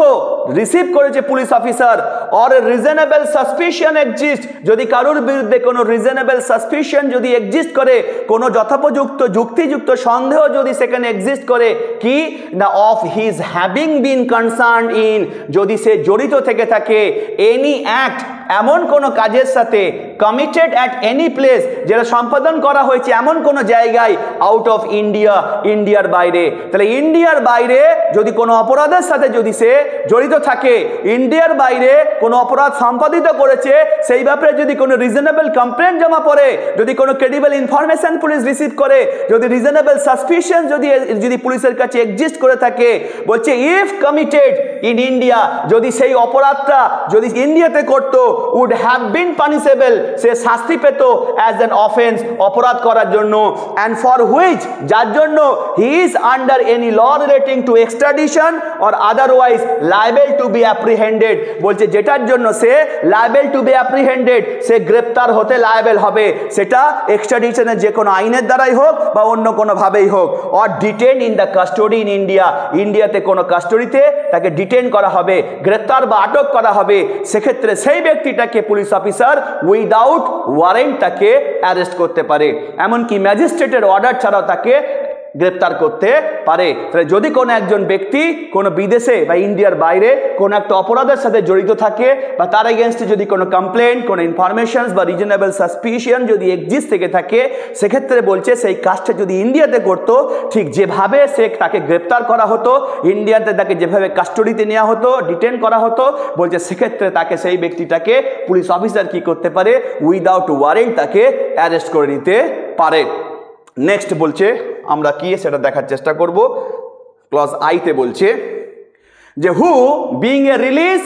রিসিভ করেছে police officer or a reasonable suspicion exists যদি কারোর বিরুদ্ধে কোনো রিজনেবল সাসপিশন যদি এক্সিস্ট করে কোনো যথোপযুক্ত যুক্তিযুক্ত সন্দেহ যদি সেখানে এক্সিস্ট করে কি না of his having been concern in যদি সে জড়িত থেকে থাকে এনি অ্যাক্ট এমন কোনো কাজের সাথে কমিটেড অ্যাট এনি প্লেস যেটা সম্পাদন করা হয়েছে এমন কোনো জায়গায় আউট অফ ইন্ডিয়ার বাইরে তাহলে ইন্ডিয়ার বাইরে যদি কোনো অপরাধের সাথে যদি সে জড়িত থাকে ইন্ডিয়ার বাইরে কোনো অপরাধ সম্পাদিত করেছে সেই ব্যাপারে যদি কোনো রিজনেবল কমপ্লেন্ট জমা পড়ে যদি কোনো ক্রেডিবল ইনফরমেশন পুলিশ রিসিভ করে যদি রিজনেবল সাসপিশন যদি পুলিশের কাছে এক্সিস্ট করে থাকে বলছে ইফ কমিটেড ইন ইন্ডিয়া যদি সেই অপরাধটা যদি ইন্ডিয়াতে করতো would have been punishable সে শাস্তি পেত as an offense অপরাধ করার জন্য and for which যার জন্য he is under any law relating to extradition or otherwise liable to be apprehended বলছে যেটার জন্য সে liable to be apprehended সে গ্রেফতার হতে liable হবে সেটা এক্সট্রাডিশনের যে কোনো আইনের দ্বারাই হোক বা অন্য কোনো ভাবেই হোক or detained in the custody in India ইন্ডিয়াতে কোনো কাস্টডিতে তাকে ডিটেইন করা হবে গ্রেফতার বা আটক করা হবে সেক্ষেত্রে সেই ব্যক্তিটাকে পুলিশ অফিসার উইদাউট ওয়ারেন্ট তাকে অ্যারেস্ট করতে পারে এমনকি ম্যাজিস্ট্রেটের অর্ডার ছাড়াও তাকে গ্রেফতার করতে পারে তাহলে যদি কোনো একজন ব্যক্তি কোনো বিদেশে বা ইন্ডিয়ার বাইরে কোনো একটা অপরাধের সাথে জড়িত থাকে বা তার এগেনস্টে যদি কোনো কমপ্লেন্ট কোনো ইনফরমেশনস বা রিজনেবল সাসপিশন যদি এক্সিস্ট থেকে থাকে সেক্ষেত্রে বলছে সেই কাজটা যদি ইন্ডিয়াতে করতো ঠিক যেভাবে সে তাকে গ্রেফতার করা হতো ইন্ডিয়াতে তাকে যেভাবে কাস্টডিতে নেওয়া হতো ডিটেন করা হতো বলছে সেক্ষেত্রে তাকে সেই ব্যক্তিটাকে পুলিশ অফিসার কি করতে পারে উইদাউট ওয়ারেন্ট তাকে অ্যারেস্ট করে নিতে পারে নেক্সট বলছে আমরা কি সেটা দেখার চেষ্টা করব ক্লজ আইতে বলছে যে who being a release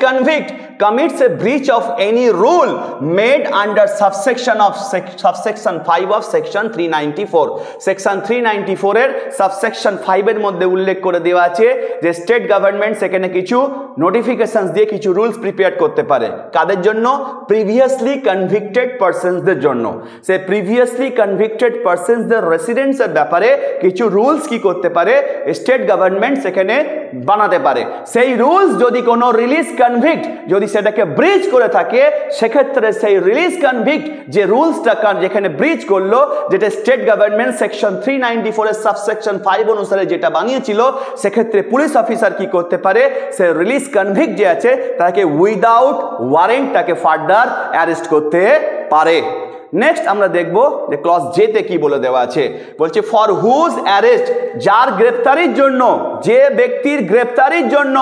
convict commits a breach of any rule made under subsection 5 of section 394 section 394 এর subsection 5 এর মধ্যে উল্লেখ করে দেওয়া আছে যে স্টেট গভর্নমেন্ট সেখানে কিছু নোটিফিকেশনস দিয়ে কিছু রুলস প্রিপেয়ার করতে পারে কাদের জন্য প্রিভিয়াসলি কনভিক্টেড পারসনসদের জন্য সে প্রিভিয়াসলি কনভিক্টেড পারসনসদের রেসিডেন্সের ব্যাপারে কিছু রুলস কি করতে পারে স্টেট গভর্নমেন্ট সেখানে বানাতে পারে সেই রুলস যদি কোনো রিলিজ কনভিক্ট যদি সেটাকে ব্রিচ করে থাকে সেক্ষেত্রে সেই রিলিজ কনভিক্ট যে রুলসটা যেখানে ব্রিচ করলো যেটা স্টেট গভর্নমেন্ট সেকশন 394 এর সাবসেকশন 5 অনুসারে যেটা বানিয়েছিল সেক্ষেত্রে পুলিশ অফিসার কি করতে পারে সে রিলিজ কনভিক্ট যে আছে তাকে উইদাউট ওয়ারেন্ট তাকে ফার্দার অ্যারেস্ট করতে পারে নেক্সট আমরা দেখব যে ক্লজ জে তে কি বলে দেওয়া আছে বলছে ফর হুজ অ্যারেস্ট যার গ্রেফতারির জন্য যে ব্যক্তির গ্রেফতারির জন্য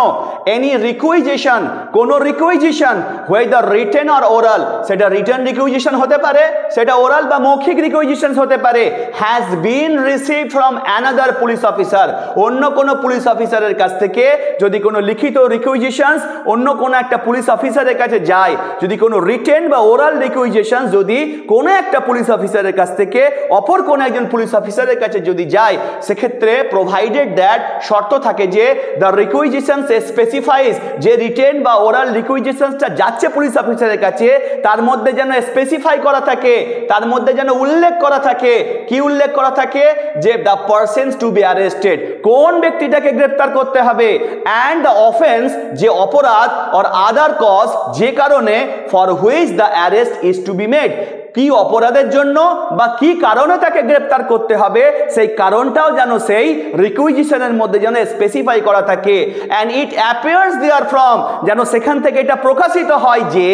এনি রিকুইজিশন কোন requisition whether written or oral সেটা রিটেন রিকুইজিশন হতে পারে সেটা ওরাল বা মৌখিক রিকুইজিশন হতে পারে has been received from another police officer অন্য কোন পুলিশ অফিসারের কাছ থেকে যদি কোনো লিখিত রিকুইজিশনস অন্য কোন একটা পুলিশ অফিসারের কাছে যায় যদি কোনো রিটেন বা ওরাল রিকুইজিশন যদি কোনো একটা পুলিশ অফিসারের কাছ থেকে অপর কোন একজন পুলিশ অফিসারের কাছে যদি যায় সেক্ষেত্রে প্রোভাইডেড দ্যাট শর্ত থাকে যে দ্য রিকুইজিশনস স্পেসিফাইজ যে রিটেন বা ওরাল রিকুইজিশনসটা যাচ্ছে পুলিশ অফিসারের কাছে তার মধ্যে যেন স্পেসিফাই করা থাকে তার মধ্যে যেন উল্লেখ করা থাকে কি উল্লেখ করা থাকে যে the persons to be arrested কোন ব্যক্তিটাকে গ্রেফতার করতে হবে অ্যান্ড দ্য অফেন্স যে অপরাধ অর আদার কজ যে কারণে for which the arrest is to be made কি অপরাধের জন্য বা কি কারণে তাকে গ্রেফতার করতে হবে সেই কারণটাও যেন সেই রিকুইজিশনের মধ্যে যেন স্পেসিফাই করা থাকে and it appears therefrom যেন সেখান থেকে এটা প্রকাশিত হয় যে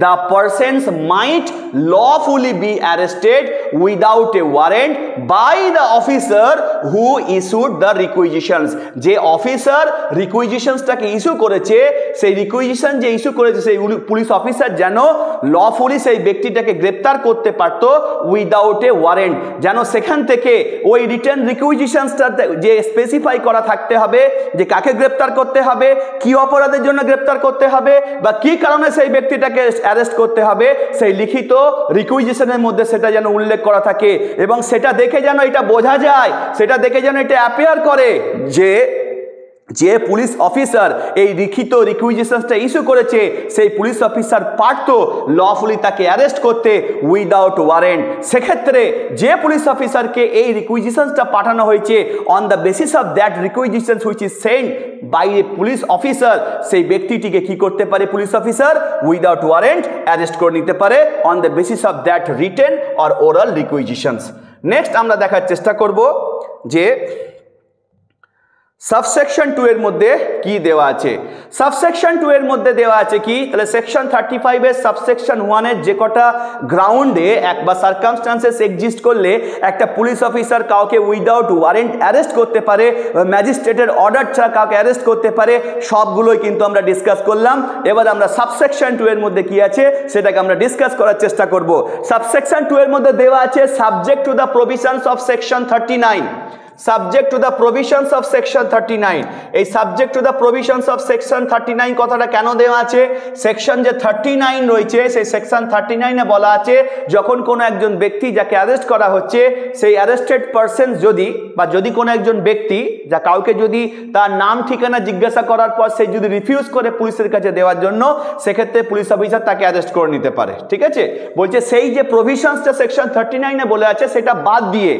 the persons might lawfully be arrested without a warrant by the officer who issued the requisitions। যে অফিসার রিকুইজিশনসটাকে ইস্যু করেছে, সেই রিকুইজিশন যে ইস্যু করেছে সেই পুলিশ অফিসার যেন লফুলি সেই ব্যক্তিটাকে গ্রেপ্তার করতে পারতো উইদাউট এ ওয়ারেন্ট, যেন সেখান থেকে ওই রিটার্ন রিকুইজিশনসটা যে স্পেসিফাই করা থাকতে হবে যে কাকে গ্রেপ্তার করতে হবে, কি অপরাধের জন্য গ্রেপ্তার করতে হবে বা কি কারণে সেই ব্যক্তিটাকে অ্যারেস্ট করতে হবে, সেই লিখিত রিকুইজিশনের মধ্যে সেটা যেন উল্লেখ করা থাকে এবং সেটা দেখে যেন এটা বোঝা যায়, সেটা দেখে যেন এটা অ্যাপিয়ার করে যে পুলিশ অফিসার এই লিখিত রিকুইজিশনসটা ইস্যু করেছে সেই পুলিশ অফিসার পারতো লফুলি তাকে অ্যারেস্ট করতে উইদাউট ওয়ারেন্ট। সেক্ষেত্রে যে পুলিশ অফিসারকে এই রিকুইজিশনসটা পাঠানো হয়েছে on the basis of that requisitions which is sent by a police officer, সেই ব্যক্তিটিকে কি করতে পারে police officer without warrant arrest করে নিতে পারে on the basis of that written or oral requisitions. Next আমরা দেখার চেষ্টা করব যে সাবসেকশন 2 এর মধ্যে কি দেওয়া আছে। সাবসেকশন 2 এর মধ্যে দেওয়া আছে কি, তাহলে সেকশন 35 এর সাবসেকশন 1 এর যে কটা গ্রাউন্ডে এক বা সার্কামস্টান্সেস এক্সিস্ট করলে একটা পুলিশ অফিসার কাউকে উইদাউট ওয়ারেন্ট অ্যারেস্ট করতে পারে, ম্যাজিস্ট্রেটের অর্ডার ছাড়া কাউকে অ্যারেস্ট করতে পারে, সবগুলোই কিন্তু আমরা ডিসকাস করলাম। এবার আমরা সাবসেকশন 2 এর মধ্যে কি আছে সেটাকে আমরা ডিসকাস করার চেষ্টা করব। সাবসেকশন 2 এর মধ্যে দেওয়া আছে subject to the provisions of section 39, subject to the provisions of section 39। এই subject to the provisions of section 39 কথাটা কেন দেওয়া আছে, সেকশন যে 39 রয়েছে সেই সেকশন 39 এ বলা আছে যখন কোনো একজন ব্যক্তি যাকে অ্যারেস্ট করা হচ্ছে সেই অ্যারেস্টেড পারসন যদি কোনো একজন ব্যক্তি যা কাউকে যদি তার নাম ঠিকানা জিজ্ঞাসা করার পর সে যদি রিফিউজ করে পুলিশের কাছে দেওয়ার জন্য, সেক্ষেত্রে পুলিশ অফিসার তাকে অ্যারেস্ট করে নিতে পারে। ঠিক আছে, বলছে সেই যে প্রভিশনসটা সেকশন 39 এ বলে আছে সেটা বাদ দিয়ে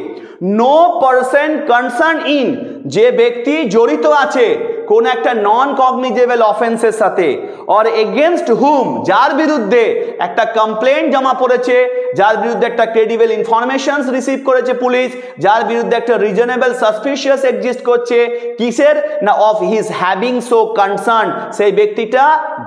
নো পারসন কনসার্ন ইন, যে ব্যক্তি জড়িত আছে কোন একটা নন কগনিজেবল অফেন্সের সাথে অর এগেনস্ট হুম, যার বিরুদ্ধে একটা কমপ্লেন্ট জমা পড়েছে, যার বিরুদ্ধে একটা ক্রেডিবল ইনফরমেশনস রিসিভ করেছে পুলিশ, যার বিরুদ্ধে একটা রিজনেবল সাসপিশিয়াস এক্সিস্ট করছে, কিসের না of his having so concern, সেই ব্যক্তিটা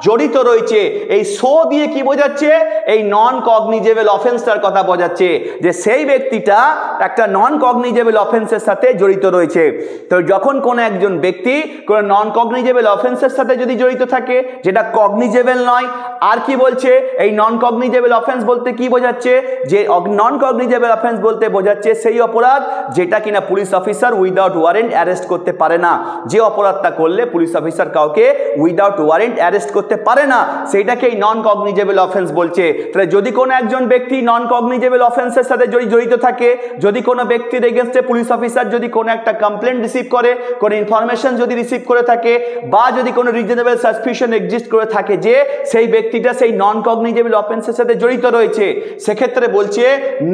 জড়িত রয়েছে। এই সো দিয়ে কি বোঝাচ্ছে, এই নন কগনিজেবল অফেন্সটার কথা বোঝাচ্ছে যে সেই ব্যক্তিটা একটা নন কগনিজেবল অফেন্সের সাথে জড়িত রয়েছে। তো যখন কোনো একজন ব্যক্তি কোনো নন কগনিজেবল অফেন্সের সাথে যদি জড়িত থাকে যেটা কগনিজেবল নয়, আর কি বলছে এই নন কগনিজেবল অফেন্স বলতে কি বোঝাচ্ছে, যে নন কগনিজেবল অফেন্স বলতে বোঝাচ্ছে সেই অপরাধ যেটা কিনা police officer without warrant arrest করতে পারে না। যে অপরাধটা করলে পুলিশ অফিসার কাউকে উইদাউট ওয়ারেন্ট অ্যারেস্ট করতে পারে না সেইটাকেই নন কগনিজেবল অফেন্স বলছে। তাহলে যদি কোনো একজন ব্যক্তি নন কগনিজেবল অফেন্সের সাথে জড়িত থাকে, যদি কোনো ব্যক্তির এগেইনস্টে পুলিশ অফিসার যদি কোনো একটা কমপ্লেন্ট রিসিভ করে, কোনো ইনফরমেশন যদি রিসিভ করে থাকে বা যদি কোনো রিজনেবল সাসপিশন এক্সিস্ট করে থাকে যে সেই ব্যক্তিটা সেই নন কগনিজেবল অফেন্সের সাথে জড়িত রয়েছে, সেক্ষেত্রে বলছে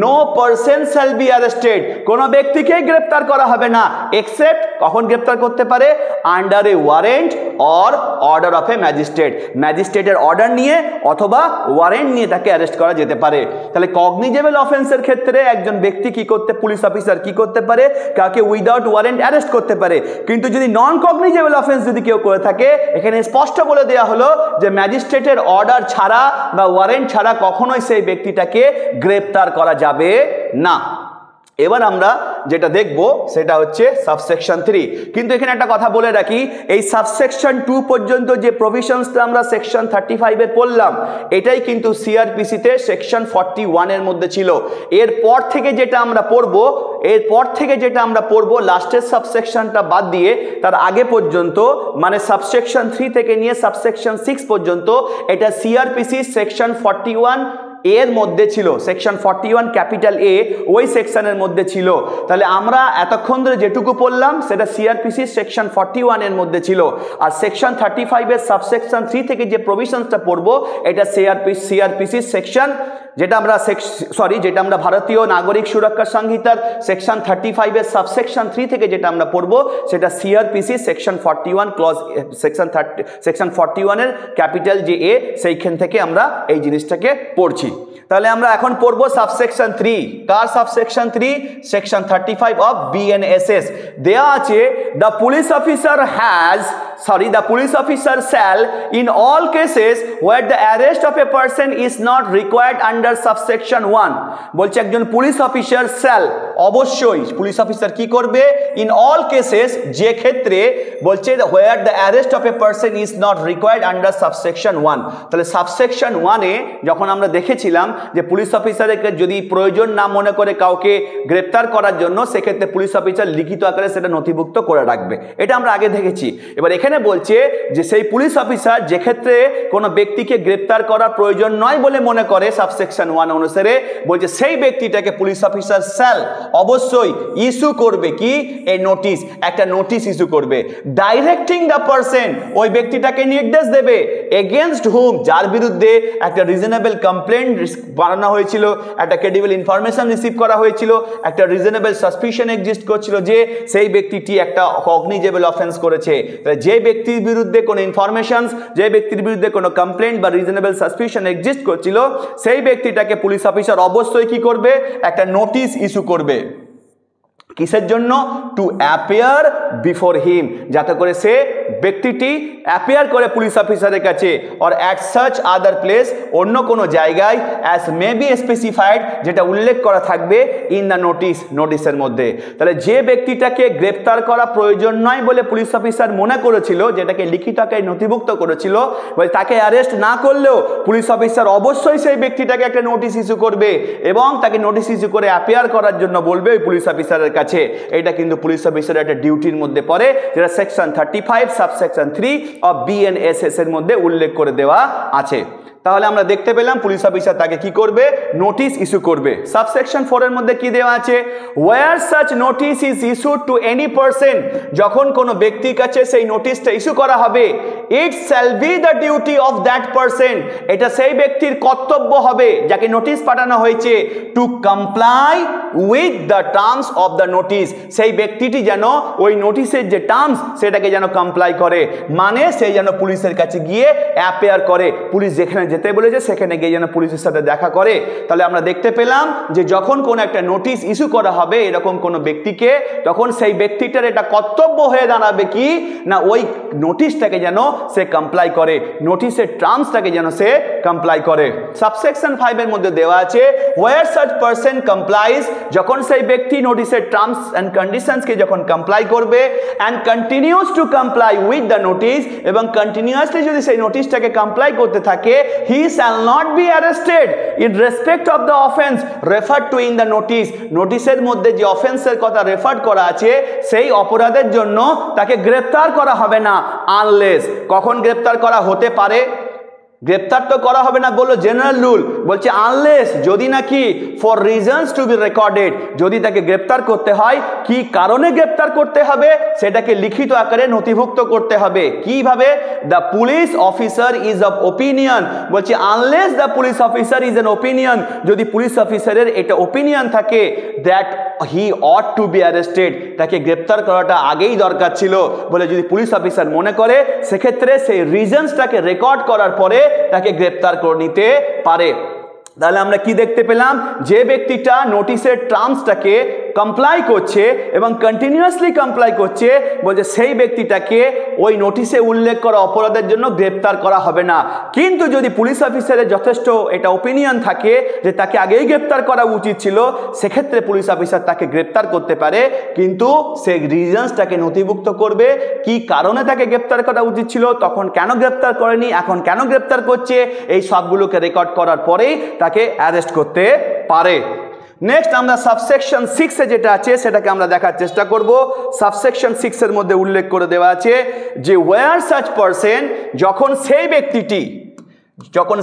no person shall be arrested, কোনো ব্যক্তিকেই গ্রেপ্তার করা হবে না এক্সেপ্ট কখন গ্রেপ্তার করতে পারে, under a warrant or order of a magistrate, ম্যাজিস্ট্রেটের অর্ডার নিয়ে অথবা ওয়ারেন্ট নিয়ে তাকে অ্যারেস্ট করা যেতে পারে। তাহলে কগনিজেবল অফেন্সের ক্ষেত্রে একজন ব্যক্তি কি করতে, পুলিশ অফিসার কি করতে পারে, কাউকে উইদাউট ওয়ারেন্ট অ্যারেস্ট করতে পারে। কিন্তু যদি নন কগনিজেবল অফেন্স যদি কেউ করে থাকে, এখানে স্পষ্ট বলে দেওয়া হলো যে ম্যাজিস্ট্রেটের অর্ডার ছাড়া বা ওয়ারেন্ট ছাড়া কখনোই সেই ব্যক্তিটাকে গ্রেপ্তার করা যাবে না। এবার আমরা যেটা দেখব সেটা হচ্ছে সাবসেকশন 3। কিন্তু এখানে একটা কথা বলে রাখি, এই সাবসেকশন 2 পর্যন্ত যে প্রভিশনসটা আমরা সেকশন 35 এর পড়লাম এটাই কিন্তু সিআরপিসিতে সেকশন 41 এর মধ্যে ছিল। এরপর থেকে যেটা আমরা পড়বো লাস্টের সাবসেকশনটা বাদ দিয়ে তার আগে পর্যন্ত মানে সাবসেকশন 3 থেকে নিয়ে সাবসেকশন 6 পর্যন্ত এটা সিআরপিসি সেকশন 41 এর মধ্যে ছিল। সেকশন 41 ক্যাপিটাল এ ওই সেকশনের মধ্যে ছিল। তাহলে আমরা এতক্ষণ ধরে যেটুকু পড়লাম সেটা সিআরপিসি সেকশন 41 এর মধ্যে ছিল। আর সেকশন 35 এর সাবসেকশন 3 থেকে যে প্রভিশনসটা পড়বো এটা সিআরপিসি সেকশন যেটা আমরা ভারতীয় নাগরিক সুরক্ষা সংহিতার সেকশন 35 এর সাবসেকশন 3 থেকে যেটা আমরা পড়বো সেটা সিআরপিসি সেকশন 41 ক্লজ সেকশন 41 এর ক্যাপিটাল যে এ, সেইখান থেকে আমরা এই জিনিসটাকে পড়ছি। তাহলে আমরা এখন পড়বো subsection 3। Car subsection 3? Section 35 of BNSS. দেয়া আছে the police officer shall in all cases where the arrest of a person is not required under subsection 1 বলছে একজন পুলিশ অফিসার shall অবশ্যই পুলিশ অফিসার কি করবে in all cases যে ক্ষেত্রে বলছে where the arrest of a person is not required under subsection 1 তাহলে সাবসেকশন 1 এ যখন আমরা দেখেছিলাম যে পুলিশ অফিসারকে যদি প্রয়োজন না মনে করে কাউকে গ্রেফতার করার জন্য সেক্ষেত্রে পুলিশ অফিসার লিখিত আকারে সেটা নথিভুক্ত করে রাখবে, এটা আমরা আগে দেখেছি। এবার এখানে বলছে যে সেই পুলিশ অফিসার যে ক্ষেত্রে কোনো ব্যক্তিকে গ্রেফতার করার প্রয়োজন নয় বলে মনে করে সাবসেকশন 1 অনুসারে বলছে সেই ব্যক্তিটাকে পুলিশ অফিসার শ্যাল অবশ্যই ইস্যু করবে কি এই নোটিশ, একটা নোটিশ ইস্যু করবে ডাইরেক্টিং দ্য পারসন, ওই ব্যক্তিটাকে নির্দেশ দেবে এগেইনস্ট হুম, যার বিরুদ্ধে একটা রিজনেবল কমপ্লেন্ট বানানো হয়েছিল, একটা ক্রেডিবল ইনফরমেশন রিসিভ করা হয়েছিল, একটা রিজনেবল সাসপিশন এক্সিস্ট করছিল যে সেই ব্যক্তিটি একটা কগনিজেবল অফেন্স করেছে। যে ব্যক্তির বিরুদ্ধে কোনো ইনফরমেশন, যে ব্যক্তির বিরুদ্ধে কোনো কমপ্লেন্ট বা রিজনেবল সাসপিশন এক্সিস্ট করছিল সেই ব্যক্তিটাকে পুলিশ অফিসার অবশ্যই কি করবে একটা নোটিশ ইস্যু করবে। কিসের জন্য? টু অ্যাপিয়ার বিফোর হিম, যাতে করে সে ব্যক্তিটি অ্যাপিয়ার করে পুলিশ অফিসারের কাছে or at such other place, অন্য কোনো জায়গায় অ্যাজ মে বি স্পেসিফাইড, যেটা উল্লেখ করা থাকবে ইন দ্য নোটিশ, নোটিশের মধ্যে। তাহলে যে ব্যক্তিটাকে গ্রেপ্তার করা প্রয়োজন নয় বলে পুলিশ অফিসার মনে করেছিল, যেটাকে লিখিত আকারে নথিভুক্ত করেছিল, তাকে অ্যারেস্ট না করলেও পুলিশ অফিসার অবশ্যই সেই ব্যক্তিটাকে একটা নোটিশ ইস্যু করবে এবং তাকে নোটিশ ইস্যু করে অ্যাপিয়ার করার জন্য বলবে ওই পুলিশ অফিসারের কাছে। এটা কিন্তু পুলিশ অফিসারের একটা ডিউটির মধ্যে পড়ে, যেটা সেকশন 35 সাবসেকশন 3 অফ বিএনএসএস এর মধ্যে উল্লেখ করে দেওয়া আছে। তাহলে আমরা দেখতে পেলাম পুলিশ অফিসার তাকে কি করবে নোটিশ ইস্যু করবে। সাবসেকশন 4 এর মধ্যে কি দেওয়া আছে? Where such notice is issued to any person, যখন কোনো ব্যক্তির কাছে সেই নোটিশটা ইস্যু করা হবে, it shall be the duty of that person, এটা সেই ব্যক্তির কর্তব্য হবে যাকে নোটিশ পাঠানো হয়েছে to comply with the terms of the notice, সেই ব্যক্তিটি যেন ওই নোটিশের যে টার্মস সেটাকে যেন কমপ্লাই করে, মানে সে যেন পুলিশের কাছে গিয়ে অ্যাপিয়ার করে, পুলিশ যেখানে যেতে বলেছে সেখানে গিয়ে যেন পুলিশের সাথে দেখা করে। তাহলে আমরা দেখতে পেলাম যে যখন কোনো একটা নোটিশ ইস্যু করা হবে এরকম কোনো ব্যক্তিকে, তখন সেই ব্যক্তিটার এটা কর্তব্য হয়ে দাঁড়াবে কি না ওই নোটিশটাকে যেন সে কমপ্লাই করে, নোটিশের টার্মসটাকে যেন সে কমপ্লাই করে। সাবসেকশন 5 এর মধ্যে দেওয়া আছে ওয়্যার সাচ পারসন কমপ্লাইজ, যখন সেই ব্যক্তি নোটিশের টার্মস এন্ড কন্ডিশনসকে যখন কমপ্লাই করবে and continues to comply with the notice, এবং কন্টিনিউয়াসলি যদি সেই নোটিশটাকে কমপ্লাই করতে থাকে, he shall not be arrested in respect of the offense referred to in the notice, নোটিশের মধ্যে যে অফেন্সের কথা রেফার করা আছে সেই অপরাধের জন্য তাকে গ্রেফতার করা হবে না, আনলেস, কখন গ্রেফতার করা হতে পারে? গ্রেফতার তো করা হবে না বললো জেনারেল রুল, বলছে আনলেস, যদি নাকি for reasons to B recorded, যদি তাকে গ্রেফতার করতে হয় কি কারণে গ্রেফতার করতে হবে সেটাকে লিখিত আকারে নথিভুক্ত করতে হবে। কিভাবে? The police officer is of opinion, বলছে unless the police officer is an opinion, যদি পুলিশ অফিসারের এটা ওপিনিয়ন থাকে that he ought to be arrested, তাকে গ্রেফতার করাটা আগেই দরকার ছিল বলে যদি পুলিশ অফিসার মনে করে, সেক্ষেত্রে সেই রিজনসটাকে রেকর্ড করার পরে তাকে গ্রেফতার করে নিতে পারে। তাহলে আমরা কি দেখতে পেলাম? যে ব্যক্তিটা নোটিশের টার্মসটাকে কমপ্লাই করছে এবং কন্টিনিউয়াসলি কমপ্লাই করছে, বলছে সেই ব্যক্তিটাকে ওই নোটিশে উল্লেখ করা অপরাধের জন্য গ্রেপ্তার করা হবে না। কিন্তু যদি পুলিশ অফিসারের যথেষ্ট এটা ওপিনিয়ন থাকে যে তাকে আগেই গ্রেপ্তার করা উচিত ছিল, সেক্ষেত্রে পুলিশ অফিসার তাকে গ্রেপ্তার করতে পারে, কিন্তু সেই রিজনসটাকে নথিভুক্ত করবে, কি কারণে তাকে গ্রেপ্তার করা উচিত ছিল, তখন কেন গ্রেপ্তার করেনি, এখন কেন গ্রেপ্তার করছে, এই সবগুলোকে রেকর্ড করার পরেই তাকে অ্যারেস্ট করতে পারে। নেক্সট আমরা সাবসেকশন 6 এ যেটা আছে সেটাকে আমরা দেখার চেষ্টা করব। সাবসেকশন 6 এর মধ্যে উল্লেখ করে দেওয়া আছে যে ওয়্যার সাচ পারসন, যখন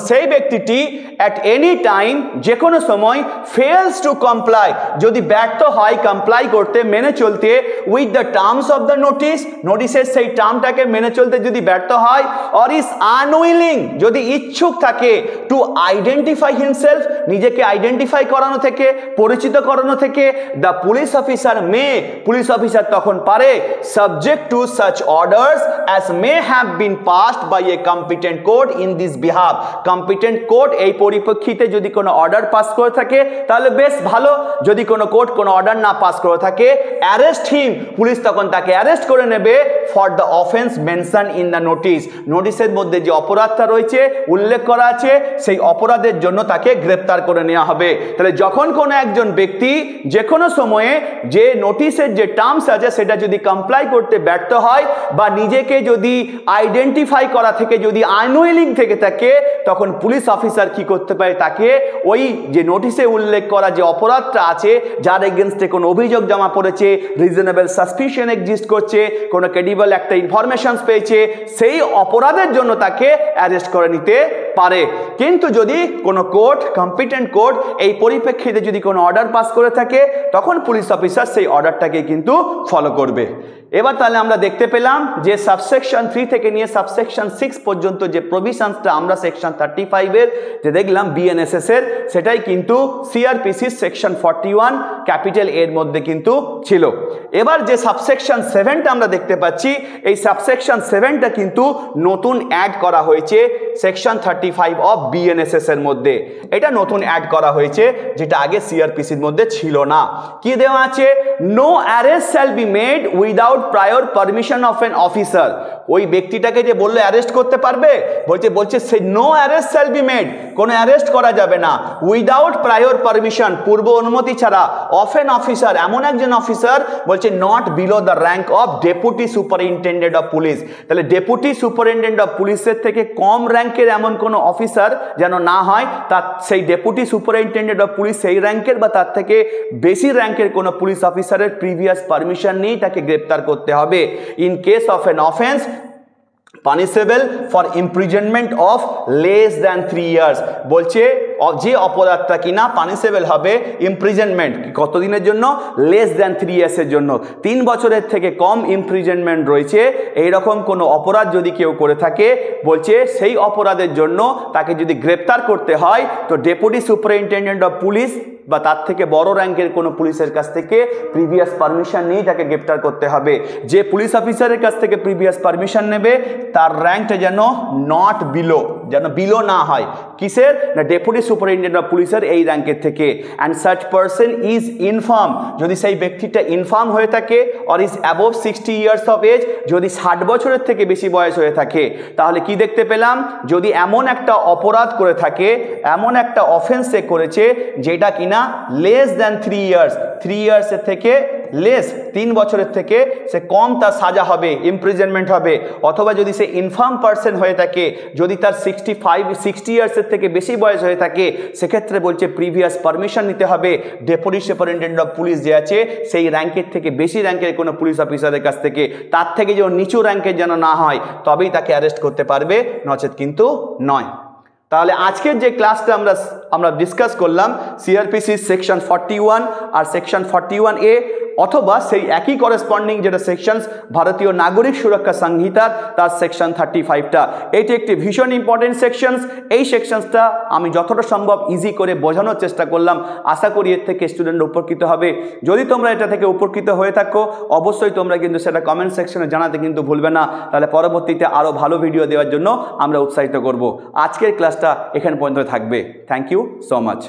সেই ব্যক্তিটি অ্যাট এনি টাইম, যে কোনো সময়, ফেলস টু কমপ্লাই, যদি ব্যর্থ হয় কমপ্লাই করতে, মেনে চলতে, with the terms of the notice, নোটিশের সেই টার্মটাকে মেনে চলতে যদি ব্যর্থ হয়, অর ইজ আনউইলিং, যদি ইচ্ছুক থাকে, টু আইডেন্টিফাই হিমসেলফ, নিজেকে আইডেন্টিফাই করানো থেকে, পরিচিত করানো থেকে, the police officer police officer তখন পারে, subject to such orders as may have been passed by a competent court in this behalf, behalf competent court এই পরিপ্রেক্ষিতে যদি কোনো অর্ডার পাস করে থাকে তাহলে বেশ ভালো যদি কোনো কোর্ট কোনো অর্ডার না পাস করে থাকে অ্যারেস্ট হিম পুলিশ তখন তাকে অ্যারেস্ট করে নেবে for the offence mention in the নোটিশের মধ্যে যে অপরাধটা রয়েছে উল্লেখ করা আছে সেই অপরাধের জন্য তাকে গ্রেফতার করে নেওয়া হবে তাহলে যখন কোনো একজন ব্যক্তি যে কোনো সময়ে যে নোটিশের যে টার্মস আছে সেটা যদি কমপ্লাই করতে ব্যর্থ হয় বা নিজেকে যদি আইডেন্টিফাই করা থেকে যদি আনউইলিং থেকে থাকে তখন পুলিশ অফিসার কি করতে পারে তাকে ওই যে নোটিশে উল্লেখ করা যে অপরাধটা আছে যার এগেনস্টে কোনো অভিযোগ জমা পড়েছে রিজনেবল সাসপিশন এক্সিস্ট করছে কোনো ক্রেডিবল একটা ইনফরমেশন পেয়েছে সেই অপরাধের জন্য তাকে অ্যারেস্ট করে নিতে পারে কিন্তু যদি কোনো কোর্ট কম্পিটেন্ট কোর্ট এই পরিপ্রেক্ষিতে যদি কোনো অর্ডার পাস করে থাকে তখন পুলিশ অফিসার সেই অর্ডারটাকে কিন্তু ফলো করবে এবার তাহলে আমরা দেখতে পেলাম যে সাবসেকশন 3 থেকে নিয়ে সাবসেকশন 6 পর্যন্ত যে প্রভিশনসটা আমরা সেকশন 35 এর যে দেখলাম বিএনএসএস এর সেটাই কিন্তু সিআরপিসি সেকশন 41 ক্যাপিটাল এর মধ্যে কিন্তু ছিল এবার যে সাবসেকশন 7টা আমরা দেখতে পাচ্ছি এই সাবসেকশন 7টা কিন্তু নতুন অ্যাড করা হয়েছে সেকশন 35 অফ বিএনএসএস এর মধ্যে এটা নতুন অ্যাড করা হয়েছে যেটা আগে সিআরপিসির মধ্যে ছিল না কি দেওয়া আছে no arrest shall be made without prior permission of an officer ওই ব্যক্তিটাকে যে বললো অ্যারেস্ট করতে পারবে বলছে সে no arrest shall be made কোনো অ্যারেস্ট করা যাবে না উইদাউট প্রায়র পারমিশন পূর্ব অনুমতি ছাড়া অফ এন অফিসার এমন একজন অফিসার বলছে not below the rank of deputy superintendent of police তাহলে ডেপুটি সুপারিনটেন্ডেন্ট অফ পুলিশের থেকে কম র্যাঙ্কের এমন কোনো অফিসার যেন না হয় তার সেই ডেপুটি সুপারিনটেন্ডেন্ট অফ পুলিশ সেই র্যাঙ্কের বা তার থেকে বেশি র্যাঙ্কের কোনো পুলিশ অফিসারের প্রিভিয়াস পারমিশন নিয়েই তাকে গ্রেপ্তার করতে হবে in case of N offence punishable for imprisonment of less than 3 years বলছে যে অপরাধটা কিনা পানিশেবল হবে ইমপ্রিজনমেন্ট কতদিনের জন্য লেস দ্যান 3 ইয়ার্সের জন্য 3 বছরের থেকে কম ইমপ্রিজনমেন্ট রয়েছে এইরকম কোনো অপরাধ যদি কেউ করে থাকে বলছে সেই অপরাধের জন্য তাকে যদি গ্রেপ্তার করতে হয় তো ডেপুটি সুপারিনটেন্ডেন্ট অফ পুলিশ বা তার থেকে বড় র্যাঙ্কের কোনো পুলিশের কাছ থেকে প্রিভিয়াস পারমিশন নিয়ে তাকে গ্রেপ্তার করতে হবে যে পুলিশ অফিসারের কাছ থেকে প্রিভিয়াস পারমিশন নেবে তার র্যাঙ্কটা যেন নট বিলো যেন বিলো না হয় কিসের না ডেপুটি সুপারিনটেন্ডেন্ট অফ পুলিশের এই র্যাঙ্কের থেকে and such person is infirm যদি সেই ব্যক্তিটা ইনফার্ম হয়ে থাকে or is above 60 years of age যদি 60 বছরের থেকে বেশি বয়স হয়ে থাকে তাহলে কি দেখতে পেলাম যদি এমন একটা অপরাধ করে থাকে এমন একটা অফেন্স সে করেছে যেটা কিনা লেস দ্যান 3 ইয়ার্স 3 ইয়ার্সের থেকে লেস 3 বছরের থেকে সে কম তার সাজা হবে ইমপ্রিজনমেন্ট হবে অথবা যদি সে ইনফার্ম পারসন হয়ে থাকে যদি তার 60 ইয়ার্সের থেকে বেশি বয়স হয়ে থাকে সেক্ষেত্রে বলছে প্রিভিয়াস পারমিশন নিতে হবে ডেপুটি সুপারিনটেন্ডেন্ট অফ পুলিশ যে আছে সেই র্যাঙ্কের থেকে বেশি র্যাঙ্কের কোনো পুলিশ অফিসারের কাছ থেকে তার থেকে যেন নিচু র্যাঙ্কের যেন না হয় তবেই তাকে অ্যারেস্ট করতে পারবে নচেত কিন্তু নয় তাহলে আজকের যে ক্লাসটা আমরা ডিসকাস করলাম সিআরপিসি সেকশন 41 আর সেকশন 41A অথবা সেই একই করেসপন্ডিং যেটা সেকশনস ভারতীয় নাগরিক সুরক্ষা সংহিতার তার সেকশন 35টা এটি একটি ভীষণ ইম্পর্টেন্ট সেকশনস এই সেকশনসটা আমি যতটা সম্ভব ইজি করে বোঝানোর চেষ্টা করলাম আশা করি এর থেকে স্টুডেন্ট উপকৃত হবে যদি তোমরা এটা থেকে উপকৃত হয়ে থাকো অবশ্যই তোমরা কিন্তু সেটা কমেন্ট সেকশনে জানাতে কিন্তু ভুলবে না তাহলে পরবর্তীতে আরও ভালো ভিডিও দেওয়ার জন্য আমরা উৎসাহিত করব আজকের ক্লাসটা এখান পর্যন্ত থাকবে থ্যাংক ইউ সো মাচ